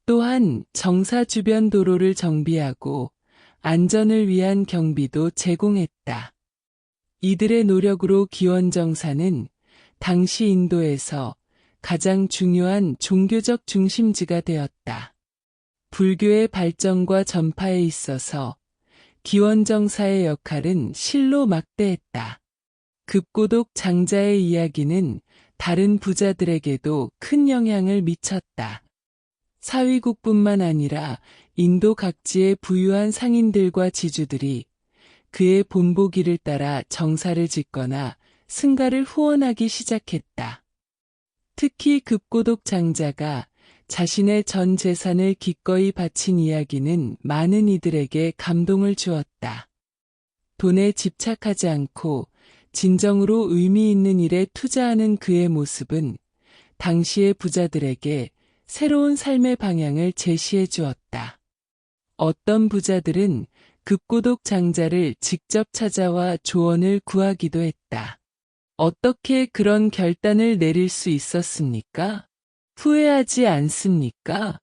또한 정사 주변 도로를 정비하고 안전을 위한 경비도 제공했다. 이들의 노력으로 기원정사는 당시 인도에서 가장 중요한 종교적 중심지가 되었다. 불교의 발전과 전파에 있어서 기원정사의 역할은 실로 막대했다. 급고독 장자의 이야기는 다른 부자들에게도 큰 영향을 미쳤다. 사위국뿐만 아니라 인도 각지의 부유한 상인들과 지주들이 그의 본보기를 따라 정사를 짓거나 승가를 후원하기 시작했다. 특히 급고독 장자가 자신의 전 재산을 기꺼이 바친 이야기는 많은 이들에게 감동을 주었다. 돈에 집착하지 않고 진정으로 의미 있는 일에 투자하는 그의 모습은 당시의 부자들에게 새로운 삶의 방향을 제시해 주었다. 어떤 부자들은 급고독 장자를 직접 찾아와 조언을 구하기도 했다. 어떻게 그런 결단을 내릴 수 있었습니까? 후회하지 않습니까?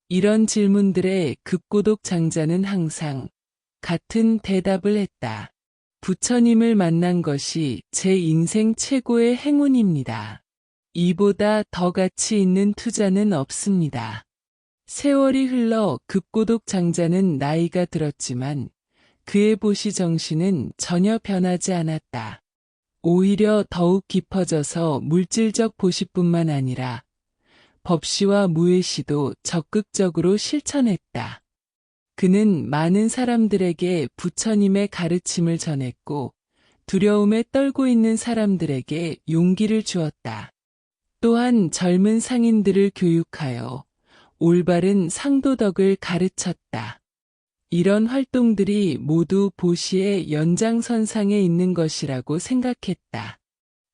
이런 질문들에 급고독 장자는 항상 같은 대답을 했다. 부처님을 만난 것이 제 인생 최고의 행운입니다. 이보다 더 가치 있는 투자는 없습니다. 세월이 흘러 급고독 장자는 나이가 들었지만 그의 보시 정신은 전혀 변하지 않았다. 오히려 더욱 깊어져서 물질적 보시뿐만 아니라 법시와 무예시도 적극적으로 실천했다. 그는 많은 사람들에게 부처님의 가르침을 전했고 두려움에 떨고 있는 사람들에게 용기를 주었다. 또한 젊은 상인들을 교육하여 올바른 상도덕을 가르쳤다. 이런 활동들이 모두 보시의 연장선상에 있는 것이라고 생각했다.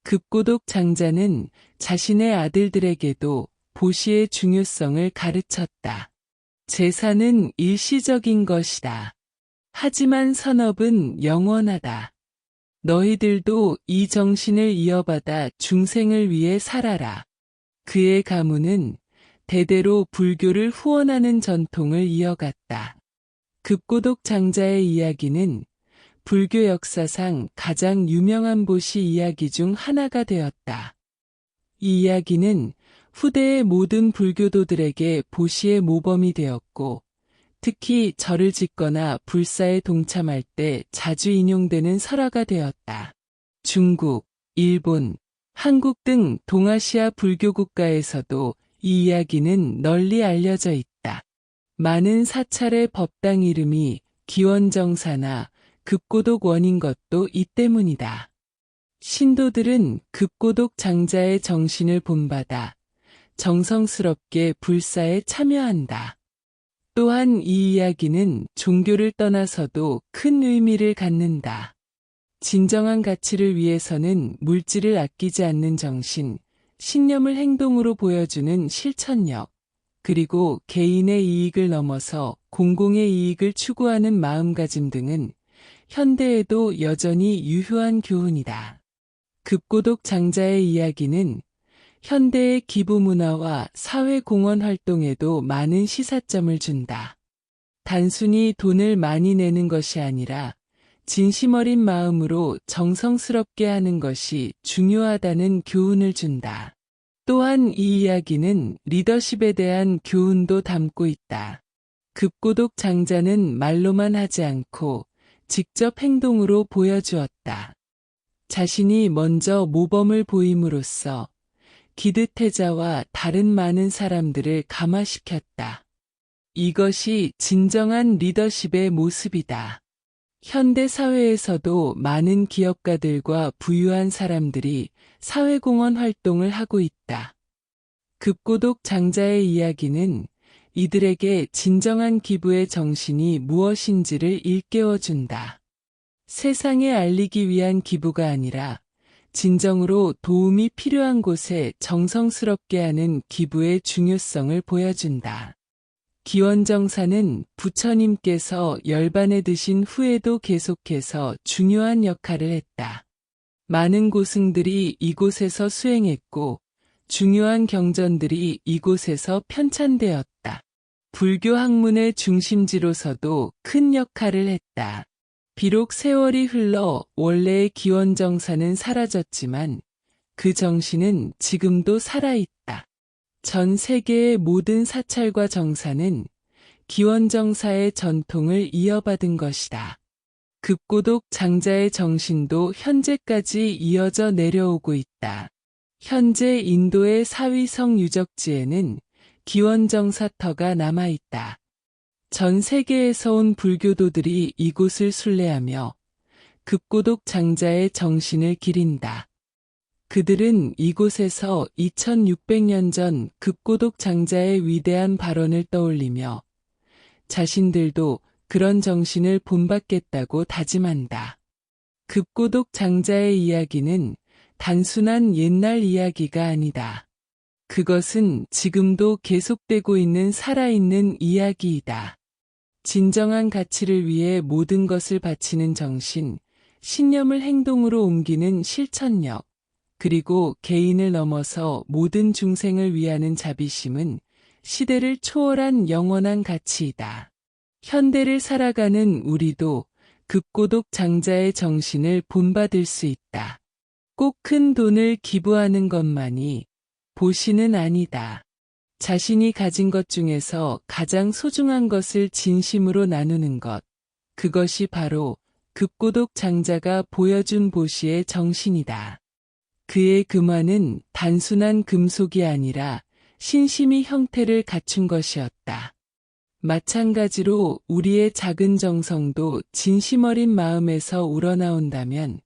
급고독 장자는 자신의 아들들에게도 보시의 중요성을 가르쳤다. 재산은 일시적인 것이다. 하지만 선업은 영원하다. 너희들도 이 정신을 이어받아 중생을 위해 살아라. 그의 가문은 대대로 불교를 후원하는 전통을 이어갔다. 급고독 장자의 이야기는 불교 역사상 가장 유명한 보시 이야기 중 하나가 되었다. 이 이야기는 후대의 모든 불교도들에게 보시의 모범이 되었고, 특히 절을 짓거나 불사에 동참할 때 자주 인용되는 설화가 되었다. 중국, 일본, 한국 등 동아시아 불교 국가에서도 이 이야기는 널리 알려져 있다. 많은 사찰의 법당 이름이 기원정사나 급고독 원인 것도 이 때문이다. 신도들은 급고독 장자의 정신을 본받아 정성스럽게 불사에 참여한다. 또한 이 이야기는 종교를 떠나서도 큰 의미를 갖는다. 진정한 가치를 위해서는 물질을 아끼지 않는 정신, 신념을 행동으로 보여주는 실천력, 그리고 개인의 이익을 넘어서 공공의 이익을 추구하는 마음가짐 등은 현대에도 여전히 유효한 교훈이다. 급고독 장자의 이야기는 현대의 기부 문화와 사회 공헌 활동에도 많은 시사점을 준다. 단순히 돈을 많이 내는 것이 아니라 진심 어린 마음으로 정성스럽게 하는 것이 중요하다는 교훈을 준다. 또한 이 이야기는 리더십에 대한 교훈도 담고 있다. 급고독 장자는 말로만 하지 않고 직접 행동으로 보여주었다. 자신이 먼저 모범을 보임으로써 기득태자와 다른 많은 사람들을 감화시켰다. 이것이 진정한 리더십의 모습이다. 현대 사회에서도 많은 기업가들과 부유한 사람들이 사회공헌 활동을 하고 있다. 급고독 장자의 이야기는 이들에게 진정한 기부의 정신이 무엇인지를 일깨워준다. 세상에 알리기 위한 기부가 아니라 진정으로 도움이 필요한 곳에 정성스럽게 하는 기부의 중요성을 보여준다. 기원정사는 부처님께서 열반에 드신 후에도 계속해서 중요한 역할을 했다. 많은 고승들이 이곳에서 수행했고 중요한 경전들이 이곳에서 편찬되었다. 불교 학문의 중심지로서도 큰 역할을 했다. 비록 세월이 흘러 원래의 기원정사는 사라졌지만 그 정신은 지금도 살아있다. 전 세계의 모든 사찰과 정사는 기원정사의 전통을 이어받은 것이다. 급고독 장자의 정신도 현재까지 이어져 내려오고 있다. 현재 인도의 사위성 유적지에는 기원정사터가 남아있다. 전 세계에서 온 불교도들이 이곳을 순례하며 급고독 장자의 정신을 기린다. 그들은 이곳에서 2600년 전 급고독 장자의 위대한 발언을 떠올리며 자신들도 그런 정신을 본받겠다고 다짐한다. 급고독 장자의 이야기는 단순한 옛날 이야기가 아니다. 그것은 지금도 계속되고 있는 살아있는 이야기이다. 진정한 가치를 위해 모든 것을 바치는 정신, 신념을 행동으로 옮기는 실천력, 그리고 개인을 넘어서 모든 중생을 위하는 자비심은 시대를 초월한 영원한 가치이다. 현대를 살아가는 우리도 급고독 장자의 정신을 본받을 수 있다. 꼭 큰 돈을 기부하는 것만이 보시는 아니다. 자신이 가진 것 중에서 가장 소중한 것을 진심으로 나누는 것, 그것이 바로 급고독 장자가 보여준 보시의 정신이다. 그의 금화는 단순한 금속이 아니라 신심이 형태를 갖춘 것이었다. 마찬가지로 우리의 작은 정성도 진심 어린 마음에서 우러나온다면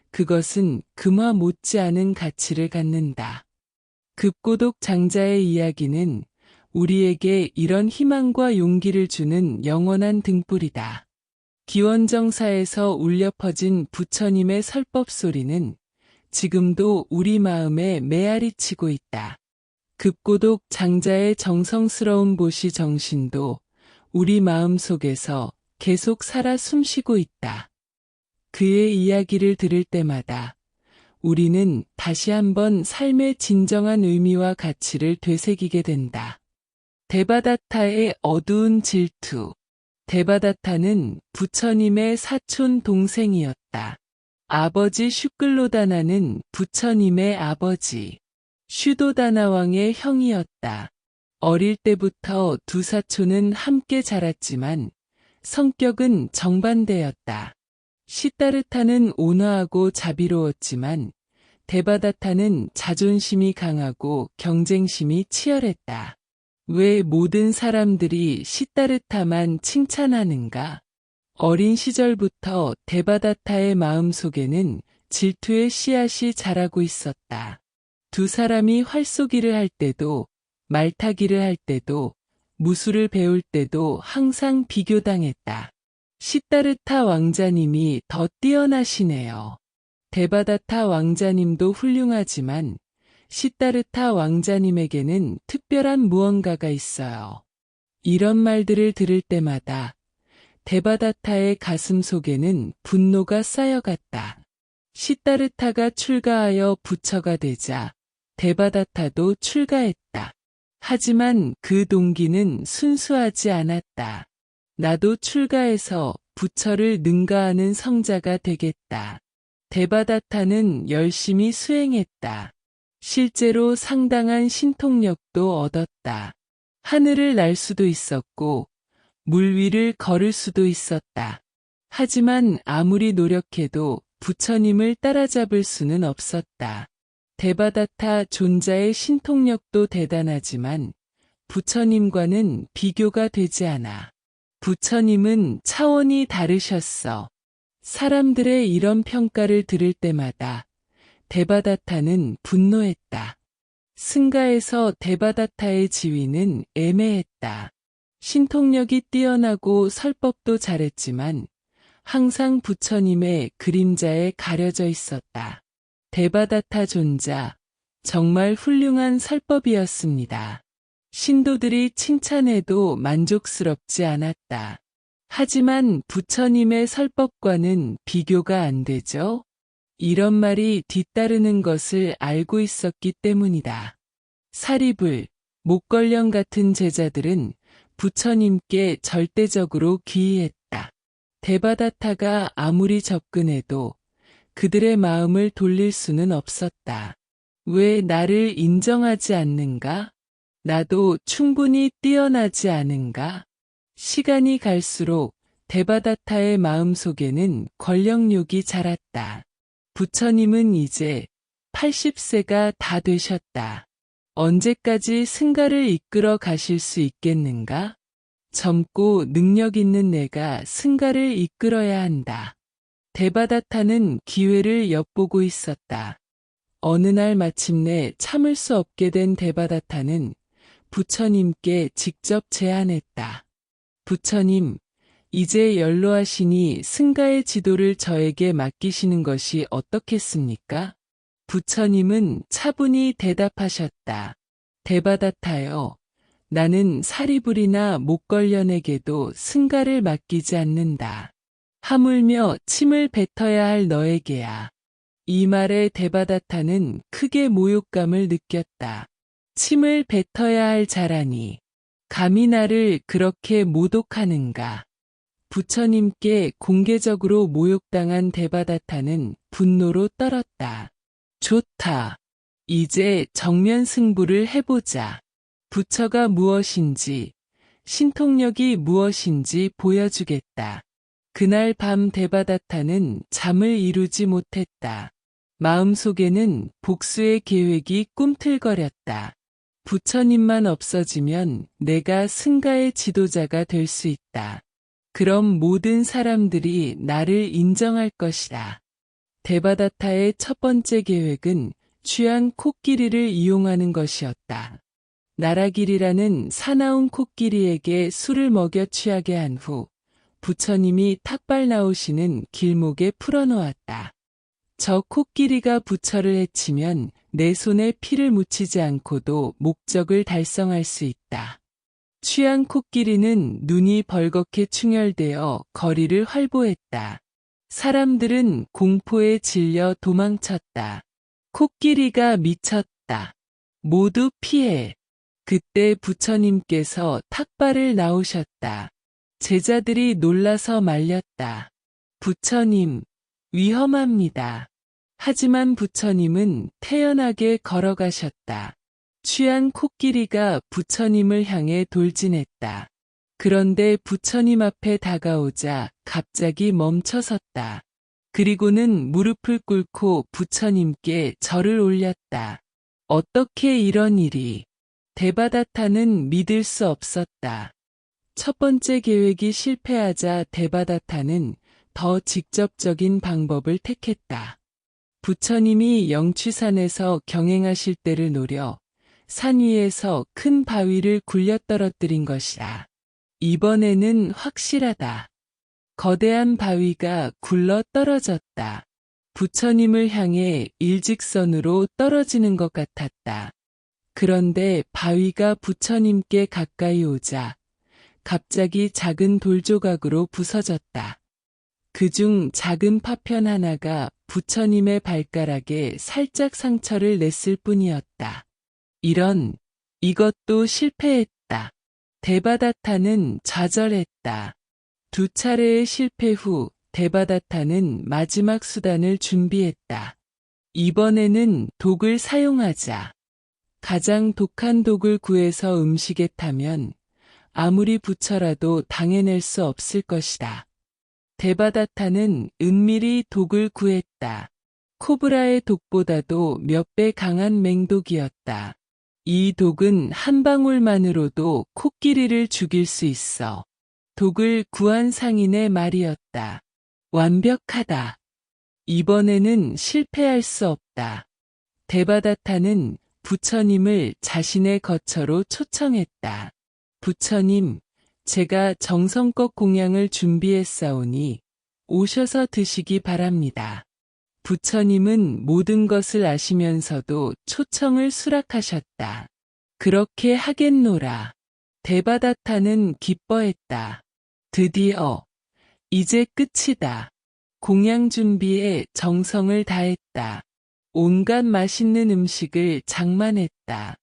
그것은 금화 못지않은 가치를 갖는다. 급고독 장자의 이야기는 우리에게 이런 희망과 용기를 주는 영원한 등불이다. 기원정사에서 울려 퍼진 부처님의 설법 소리는 지금도 우리 마음에 메아리치고 있다. 급고독 장자의 정성스러운 보시 정신도 우리 마음 속에서 계속 살아 숨쉬고 있다. 그의 이야기를 들을 때마다 우리는 다시 한번 삶의 진정한 의미와 가치를 되새기게 된다. 데바다타의 어두운 질투. 데바다타는 부처님의 사촌 동생이었다. 아버지 슈클로다나는 부처님의 아버지 슈도다나왕의 형이었다. 어릴 때부터 두 사촌은 함께 자랐지만 성격은 정반대였다. 시타르타는 온화하고 자비로웠지만 데바다타는 자존심이 강하고 경쟁심이 치열했다. 왜 모든 사람들이 시타르타만 칭찬하는가? 어린 시절부터 데바다타의 마음속에는 질투의 씨앗이 자라고 있었다. 두 사람이 활쏘기를 할 때도, 말타기를 할 때도, 무술을 배울 때도 항상 비교당했다. 시타르타 왕자님이 더 뛰어나시네요. 데바다타 왕자님도 훌륭하지만 시타르타 왕자님에게는 특별한 무언가가 있어요. 이런 말들을 들을 때마다 데바다타의 가슴 속에는 분노가 쌓여갔다. 시타르타가 출가하여 부처가 되자 데바다타도 출가했다. 하지만 그 동기는 순수하지 않았다. 나도 출가해서 부처를 능가하는 성자가 되겠다. 데바다타는 열심히 수행했다. 실제로 상당한 신통력도 얻었다. 하늘을 날 수도 있었고 물 위를 걸을 수도 있었다. 하지만 아무리 노력해도 부처님을 따라잡을 수는 없었다. 데바다타 존자의 신통력도 대단하지만 부처님과는 비교가 되지 않아. 부처님은 차원이 다르셨어. 사람들의 이런 평가를 들을 때마다 데바다타는 분노했다. 승가에서 데바다타의 지위는 애매했다. 신통력이 뛰어나고 설법도 잘했지만 항상 부처님의 그림자에 가려져 있었다. 데바다타 존자, 정말 훌륭한 설법이었습니다. 신도들이 칭찬해도 만족스럽지 않았다. 하지만 부처님의 설법과는 비교가 안 되죠? 이런 말이 뒤따르는 것을 알고 있었기 때문이다. 사리불, 목걸령 같은 제자들은 부처님께 절대적으로 귀의했다. 데바다타가 아무리 접근해도 그들의 마음을 돌릴 수는 없었다. 왜 나를 인정하지 않는가? 나도 충분히 뛰어나지 않은가? 시간이 갈수록 데바다타의 마음속에는 권력욕이 자랐다. 부처님은 이제 80세가 다 되셨다. 언제까지 승가를 이끌어 가실 수 있겠는가? 젊고 능력 있는 내가 승가를 이끌어야 한다. 데바다타는 기회를 엿보고 있었다. 어느 날 마침내 참을 수 없게 된 데바다타는 부처님께 직접 제안했다. 부처님, 이제 연로하시니 승가의 지도를 저에게 맡기시는 것이 어떻겠습니까? 부처님은 차분히 대답하셨다. 데바다타여, 나는 사리불이나 목걸련에게도 승가를 맡기지 않는다. 하물며 침을 뱉어야 할 너에게야. 이 말에 데바다타는 크게 모욕감을 느꼈다. 침을 뱉어야 할 자라니. 감히 나를 그렇게 모독하는가. 부처님께 공개적으로 모욕당한 데바다타는 분노로 떨었다. 좋다. 이제 정면 승부를 해보자. 부처가 무엇인지, 신통력이 무엇인지 보여주겠다. 그날 밤 데바다타는 잠을 이루지 못했다. 마음속에는 복수의 계획이 꿈틀거렸다. 부처님만 없어지면 내가 승가의 지도자가 될 수 있다. 그럼 모든 사람들이 나를 인정할 것이다. 데바다타의 첫 번째 계획은 취한 코끼리를 이용하는 것이었다. 나라길이라는 사나운 코끼리에게 술을 먹여 취하게 한 후 부처님이 탁발 나오시는 길목에 풀어놓았다. 저 코끼리가 부처를 해치면 내 손에 피를 묻히지 않고도 목적을 달성할 수 있다. 취한 코끼리는 눈이 벌겋게 충혈되어 거리를 활보했다. 사람들은 공포에 질려 도망쳤다. 코끼리가 미쳤다. 모두 피해. 그때 부처님께서 탁발을 나오셨다. 제자들이 놀라서 말렸다. 부처님, 위험합니다. 하지만 부처님은 태연하게 걸어가셨다. 취한 코끼리가 부처님을 향해 돌진했다. 그런데 부처님 앞에 다가오자 갑자기 멈춰섰다. 그리고는 무릎을 꿇고 부처님께 절을 올렸다. 어떻게 이런 일이? 데바다타는 믿을 수 없었다. 첫 번째 계획이 실패하자 데바다타는 더 직접적인 방법을 택했다. 부처님이 영취산에서 경행하실 때를 노려 산 위에서 큰 바위를 굴려 떨어뜨린 것이다. 이번에는 확실하다. 거대한 바위가 굴러 떨어졌다. 부처님을 향해 일직선으로 떨어지는 것 같았다. 그런데 바위가 부처님께 가까이 오자 갑자기 작은 돌조각으로 부서졌다. 그중 작은 파편 하나가 부처님의 발가락에 살짝 상처를 냈을 뿐이었다. 이것도 실패했다. 데바다타는 좌절했다. 두 차례의 실패 후 데바다타는 마지막 수단을 준비했다. 이번에는 독을 사용하자. 가장 독한 독을 구해서 음식에 타면 아무리 부처라도 당해낼 수 없을 것이다. 데바다타는 은밀히 독을 구했다. 코브라의 독보다도 몇 배 강한 맹독이었다. 이 독은 한 방울만으로도 코끼리를 죽일 수 있어. 독을 구한 상인의 말이었다. 완벽하다. 이번에는 실패할 수 없다. 데바다타는 부처님을 자신의 거처로 초청했다. 부처님, 제가 정성껏 공양을 준비했사오니 오셔서 드시기 바랍니다. 부처님은 모든 것을 아시면서도 초청을 수락하셨다. 그렇게 하겠노라. 데바다타는 기뻐했다. 드디어 이제 끝이다. 공양 준비에 정성을 다했다. 온갖 맛있는 음식을 장만했다.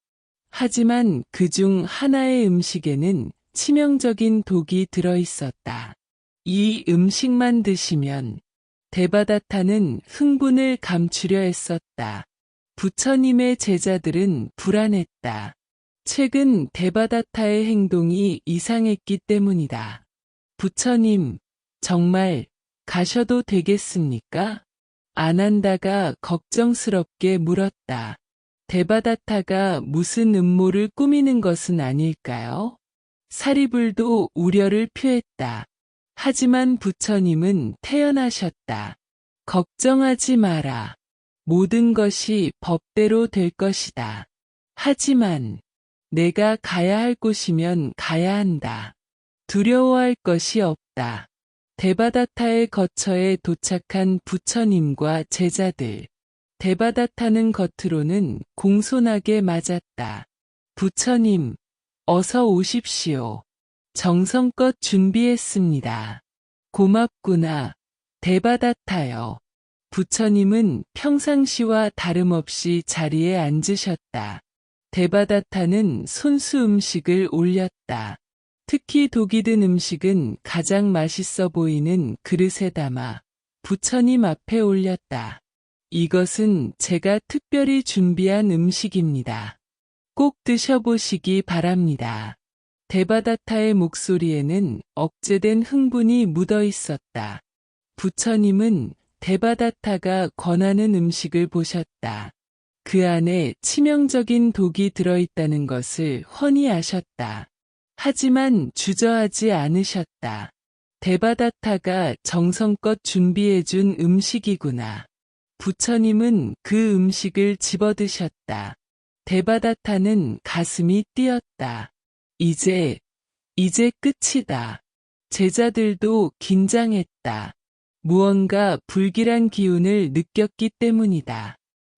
하지만 그중 하나의 음식에는 치명적인 독이 들어있었다. 이 음식만 드시면 데바다타는 흥분을 감추려 했었다. 부처님의 제자들은 불안했다. 최근 데바다타의 행동이 이상했기 때문이다. 부처님, 정말 가셔도 되겠습니까? 아난다가 걱정스럽게 물었다. 데바다타가 무슨 음모를 꾸미는 것은 아닐까요? 사리불도 우려를 표했다. 하지만 부처님은 태연하셨다. 걱정하지 마라. 모든 것이 법대로 될 것이다. 하지만 내가 가야 할 곳이면 가야 한다. 두려워할 것이 없다. 데바다타의 거처에 도착한 부처님과 제자들. 데바다타는 겉으로는 공손하게 맞았다. 부처님, 어서 오십시오. 정성껏 준비했습니다. 고맙구나, 데바다타여. 부처님은 평상시와 다름없이 자리에 앉으셨다. 데바다타는 손수 음식을 올렸다. 특히 독이 든 음식은 가장 맛있어 보이는 그릇에 담아 부처님 앞에 올렸다. 이것은 제가 특별히 준비한 음식입니다. 꼭 드셔보시기 바랍니다. 데바다타의 목소리에는 억제된 흥분이 묻어 있었다. 부처님은 데바다타가 권하는 음식을 보셨다. 그 안에 치명적인 독이 들어있다는 것을 훤히 아셨다. 하지만 주저하지 않으셨다. 데바다타가 정성껏 준비해준 음식이구나. 부처님은 그 음식을 집어드셨다. 데바다타는 가슴이 뛰었다. 이제 끝이다. 제자들도 긴장했다. 무언가 불길한 기운을 느꼈기 때문이다.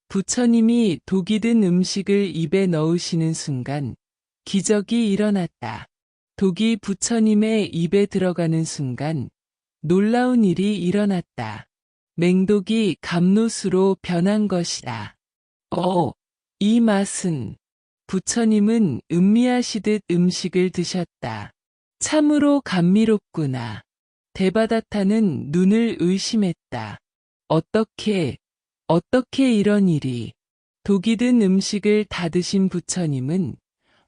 부처님이 독이 든 음식을 입에 넣으시는 순간 기적이 일어났다. 독이 부처님의 입에 들어가는 순간 놀라운 일이 일어났다. 맹독이 감로수로 변한 것이다. 이 맛은. 부처님은 음미하시듯 음식을 드셨다. 참으로 감미롭구나. 데바다타는 눈을 의심했다. 어떻게 이런 일이. 독이 든 음식을 다 드신 부처님은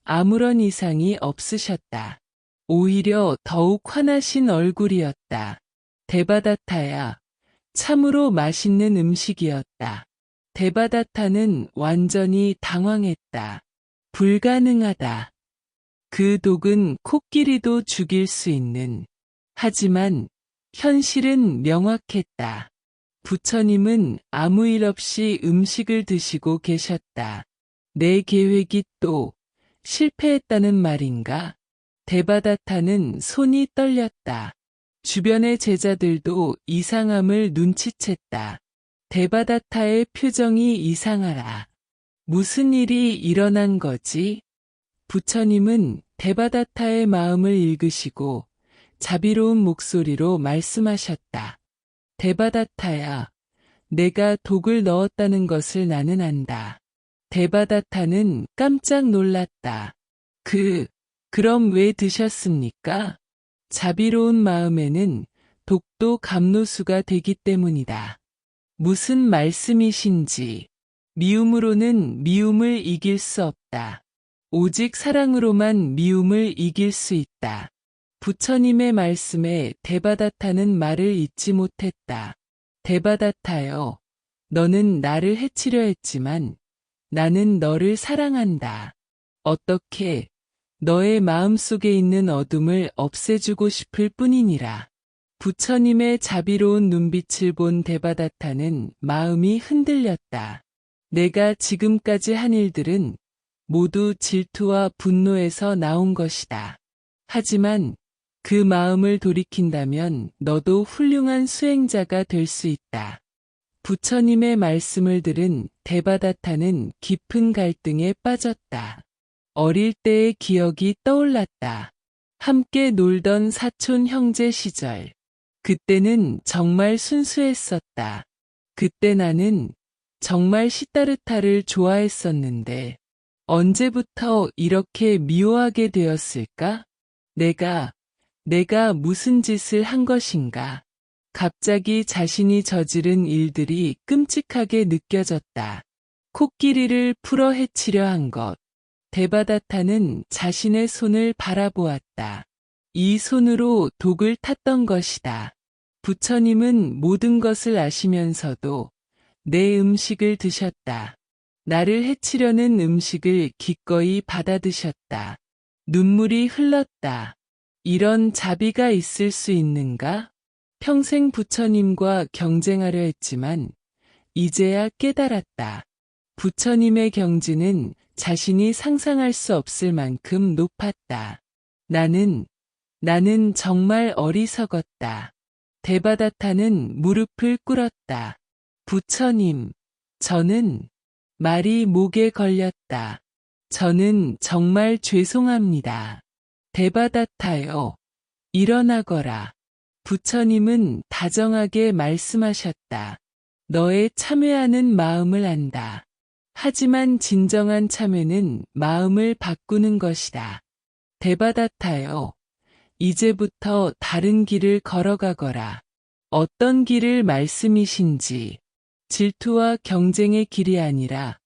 아무런 이상이 없으셨다. 오히려 더욱 환하신 얼굴이었다. 데바다타야, 참으로 맛있는 음식이었다. 데바다타는 완전히 당황했다. 불가능하다. 그 독은 코끼리도 죽일 수 있는. 하지만 현실은 명확했다. 부처님은 아무 일 없이 음식을 드시고 계셨다. 내 계획이 또 실패했다는 말인가? 데바다타는 손이 떨렸다. 주변의 제자들도 이상함을 눈치챘다. 데바다타의 표정이 이상하라. 무슨 일이 일어난 거지? 부처님은 데바다타의 마음을 읽으시고 자비로운 목소리로 말씀하셨다. 데바다타야, 내가 독을 넣었다는 것을 나는 안다. 데바다타는 깜짝 놀랐다. 그럼 왜 드셨습니까? 자비로운 마음에는 독도 감노수가 되기 때문이다. 무슨 말씀이신지. 미움으로는 미움을 이길 수 없다. 오직 사랑으로만 미움을 이길 수 있다. 부처님의 말씀에 데바다타는 말을 잇지 못했다. 데바다타여, 너는 나를 해치려 했지만 나는 너를 사랑한다. 어떻게 너의 마음속에 있는 어둠을 없애주고 싶을 뿐이니라. 부처님의 자비로운 눈빛을 본 데바다타는 마음이 흔들렸다. 내가 지금까지 한 일들은 모두 질투와 분노에서 나온 것이다. 하지만 그 마음을 돌이킨다면 너도 훌륭한 수행자가 될 수 있다. 부처님의 말씀을 들은 데바다타는 깊은 갈등에 빠졌다. 어릴 때의 기억이 떠올랐다. 함께 놀던 사촌 형제 시절. 그때는 정말 순수했었다. 그때 나는 정말 시타르타를 좋아했었는데 언제부터 이렇게 미워하게 되었을까? 내가 무슨 짓을 한 것인가? 갑자기 자신이 저지른 일들이 끔찍하게 느껴졌다. 코끼리를 풀어 해치려 한 것. 데바다타는 자신의 손을 바라보았다. 이 손으로 독을 탔던 것이다. 부처님은 모든 것을 아시면서도 내 음식을 드셨다. 나를 해치려는 음식을 기꺼이 받아 드셨다. 눈물이 흘렀다. 이런 자비가 있을 수 있는가? 평생 부처님과 경쟁하려 했지만 이제야 깨달았다. 부처님의 경지는 자신이 상상할 수 없을 만큼 높았다. 나는 정말 어리석었다. 데바다타는 무릎을 꿇었다. 부처님, 저는 말이 목에 걸렸다. 저는 정말 죄송합니다. 데바다타여, 일어나거라. 부처님은 다정하게 말씀하셨다. 너의 참회하는 마음을 안다. 하지만 진정한 참회는 마음을 바꾸는 것이다. 데바다타여, 이제부터 다른 길을 걸어가거라. 어떤 길을 말씀이신지. 질투와 경쟁의 길이 아니라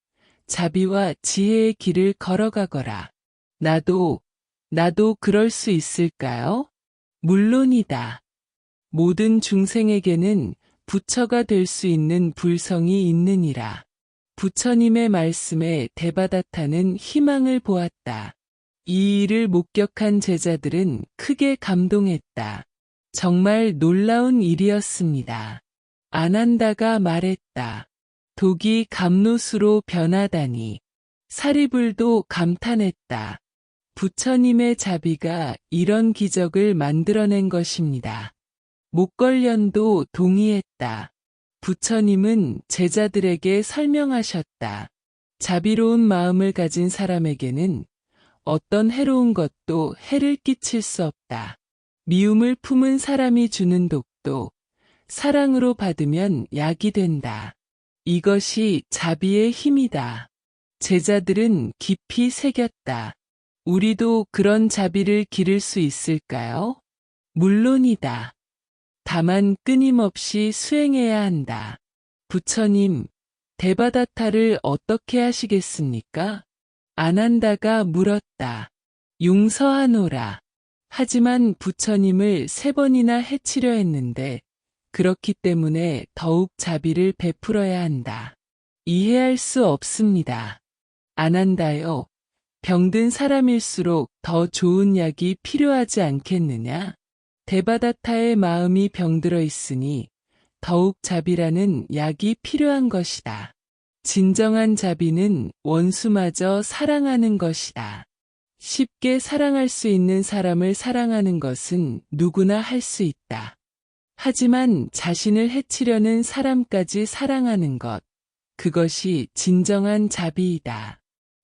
자비와 지혜의 길을 걸어가거라. 나도 그럴 수 있을까요? 물론이다. 모든 중생에게는 부처가 될 수 있는 불성이 있느니라. 부처님의 말씀에 데바다타는 희망을 보았다. 이 일을 목격한 제자들은 크게 감동했다. 정말 놀라운 일이었습니다. 아난다가 말했다. 독이 감노수로 변하다니. 사리불도 감탄했다. 부처님의 자비가 이런 기적을 만들어낸 것입니다. 목걸련도 동의했다. 부처님은 제자들에게 설명하셨다. 자비로운 마음을 가진 사람에게는 어떤 해로운 것도 해를 끼칠 수 없다. 미움을 품은 사람이 주는 독도 사랑으로 받으면 약이 된다. 이것이 자비의 힘이다. 제자들은 깊이 새겼다. 우리도 그런 자비를 기를 수 있을까요? 물론이다. 다만 끊임없이 수행해야 한다. 부처님, 데바다타를 어떻게 하시겠습니까? 아난다가 물었다. 용서하노라. 하지만 부처님을 3번이나 해치려 했는데 그렇기 때문에 더욱 자비를 베풀어야 한다. 이해할 수 없습니다. 아난다요. 병든 사람일수록 더 좋은 약이 필요하지 않겠느냐? 데바다타의 마음이 병들어 있으니 더욱 자비라는 약이 필요한 것이다. 진정한 자비는 원수마저 사랑하는 것이다. 쉽게 사랑할 수 있는 사람을 사랑하는 것은 누구나 할 수 있다. 하지만 자신을 해치려는 사람까지 사랑하는 것, 그것이 진정한 자비이다.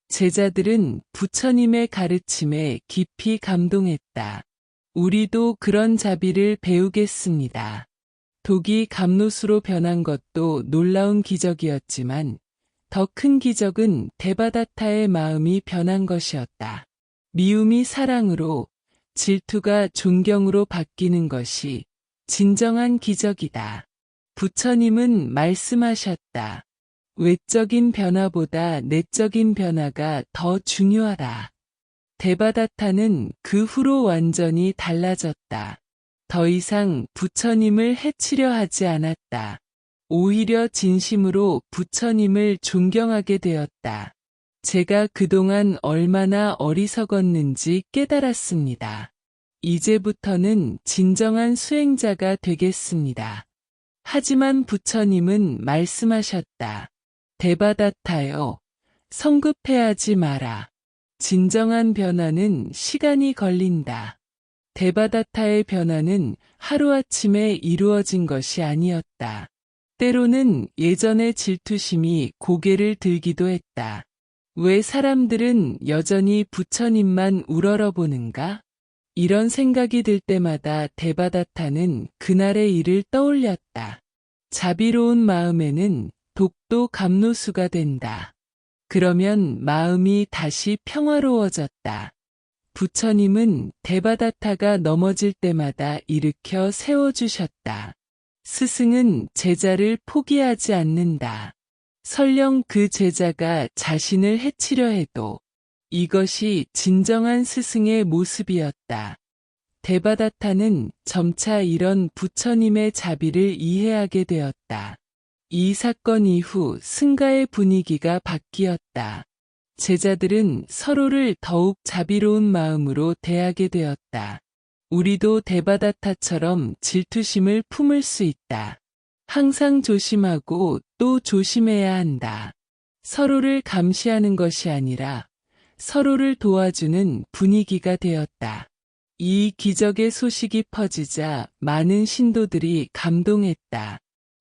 제자들은 부처님의 가르침에 깊이 감동했다. 우리도 그런 자비를 배우겠습니다. 독이 감로수로 변한 것도 놀라운 기적이었지만 더 큰 기적은 데바다타의 마음이 변한 것이었다. 미움이 사랑으로, 질투가 존경으로 바뀌는 것이 진정한 기적이다. 부처님은 말씀하셨다. 외적인 변화보다 내적인 변화가 더 중요하다. 데바다타는 그 후로 완전히 달라졌다. 더 이상 부처님을 해치려 하지 않았다. 오히려 진심으로 부처님을 존경하게 되었다. 제가 그동안 얼마나 어리석었는지 깨달았습니다. 이제부터는 진정한 수행자가 되겠습니다. 하지만 부처님은 말씀하셨다. 데바다타여, 성급해하지 마라. 진정한 변화는 시간이 걸린다. 데바다타의 변화는 하루아침에 이루어진 것이 아니었다. 때로는 예전의 질투심이 고개를 들기도 했다. 왜 사람들은 여전히 부처님만 우러러보는가? 이런 생각이 들 때마다 데바다타는 그날의 일을 떠올렸다. 자비로운 마음에는 독도 감로수가 된다. 그러면 마음이 다시 평화로워졌다. 부처님은 데바다타가 넘어질 때마다 일으켜 세워주셨다. 스승은 제자를 포기하지 않는다. 설령 그 제자가 자신을 해치려 해도 이것이 진정한 스승의 모습이었다. 데바다타는 점차 이런 부처님의 자비를 이해하게 되었다. 이 사건 이후 승가의 분위기가 바뀌었다. 제자들은 서로를 더욱 자비로운 마음으로 대하게 되었다. 우리도 데바다타처럼 질투심을 품을 수 있다. 항상 조심하고 또 조심해야 한다. 서로를 감시하는 것이 아니라 서로를 도와주는 분위기가 되었다. 이 기적의 소식이 퍼지자 많은 신도들이 감동했다.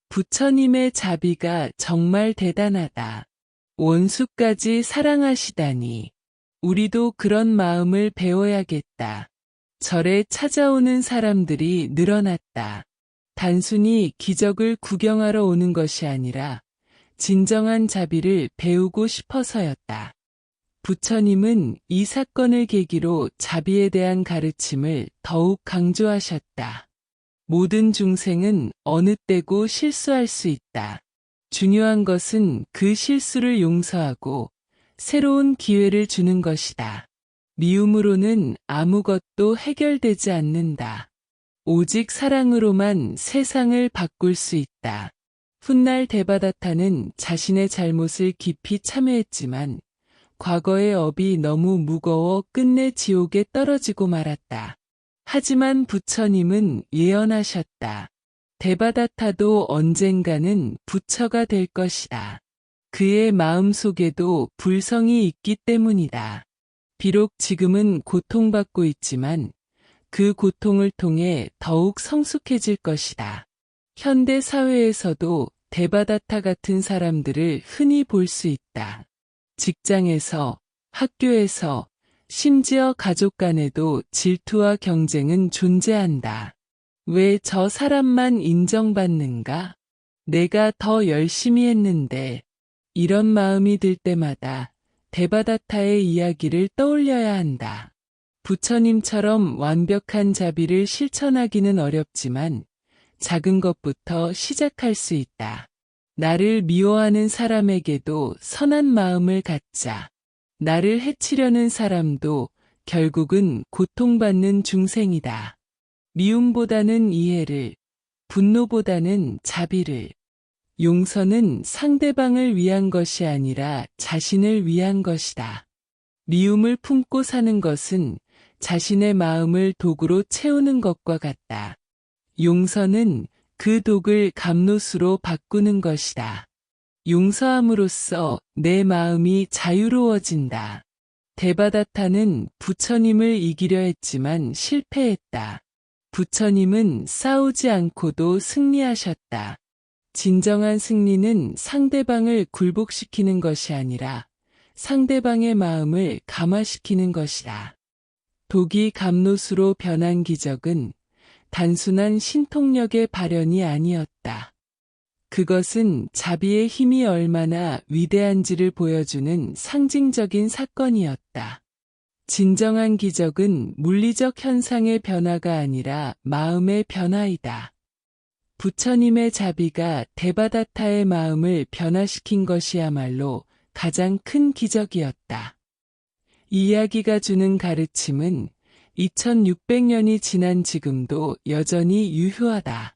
부처님의 자비가 정말 대단하다. 원수까지 사랑하시다니. 우리도 그런 마음을 배워야겠다. 절에 찾아오는 사람들이 늘어났다. 단순히 기적을 구경하러 오는 것이 아니라 진정한 자비를 배우고 싶어서였다. 부처님은 이 사건을 계기로 자비에 대한 가르침을 더욱 강조하셨다. 모든 중생은 어느 때고 실수할 수 있다. 중요한 것은 그 실수를 용서하고 새로운 기회를 주는 것이다. 미움으로는 아무것도 해결되지 않는다. 오직 사랑으로만 세상을 바꿀 수 있다. 훗날 데바다타는 자신의 잘못을 깊이 참회했지만 과거의 업이 너무 무거워 끝내 지옥에 떨어지고 말았다. 하지만 부처님은 예언하셨다. 데바다타도 언젠가는 부처가 될 것이다. 그의 마음속에도 불성이 있기 때문이다. 비록 지금은 고통받고 있지만 그 고통을 통해 더욱 성숙해질 것이다. 현대 사회에서도 데바다타 같은 사람들을 흔히 볼 수 있다. 직장에서, 학교에서, 심지어 가족 간에도 질투와 경쟁은 존재한다. 왜 저 사람만 인정받는가? 내가 더 열심히 했는데. 이런 마음이 들 때마다 데바다타의 이야기를 떠올려야 한다. 부처님처럼 완벽한 자비를 실천하기는 어렵지만 작은 것부터 시작할 수 있다. 나를 미워하는 사람에게도 선한 마음을 갖자. 나를 해치려는 사람도 결국은 고통받는 중생이다. 미움보다는 이해를, 분노보다는 자비를. 용서는 상대방을 위한 것이 아니라 자신을 위한 것이다. 미움을 품고 사는 것은 자신의 마음을 독으로 채우는 것과 같다. 용서는 그 독을 감롯으로 바꾸는 것이다. 용서함으로써 내 마음이 자유로워진다. 데바다타는 부처님을 이기려 했지만 실패했다. 부처님은 싸우지 않고도 승리하셨다. 진정한 승리는 상대방을 굴복시키는 것이 아니라 상대방의 마음을 감화시키는 것이다. 독이 감롯으로 변한 기적은 단순한 신통력의 발현이 아니었다. 그것은 자비의 힘이 얼마나 위대한지를 보여주는 상징적인 사건이었다. 진정한 기적은 물리적 현상의 변화가 아니라 마음의 변화이다. 부처님의 자비가 데바다타의 마음을 변화시킨 것이야말로 가장 큰 기적이었다. 이 이야기가 주는 가르침은 2600년이 지난 지금도 여전히 유효하다.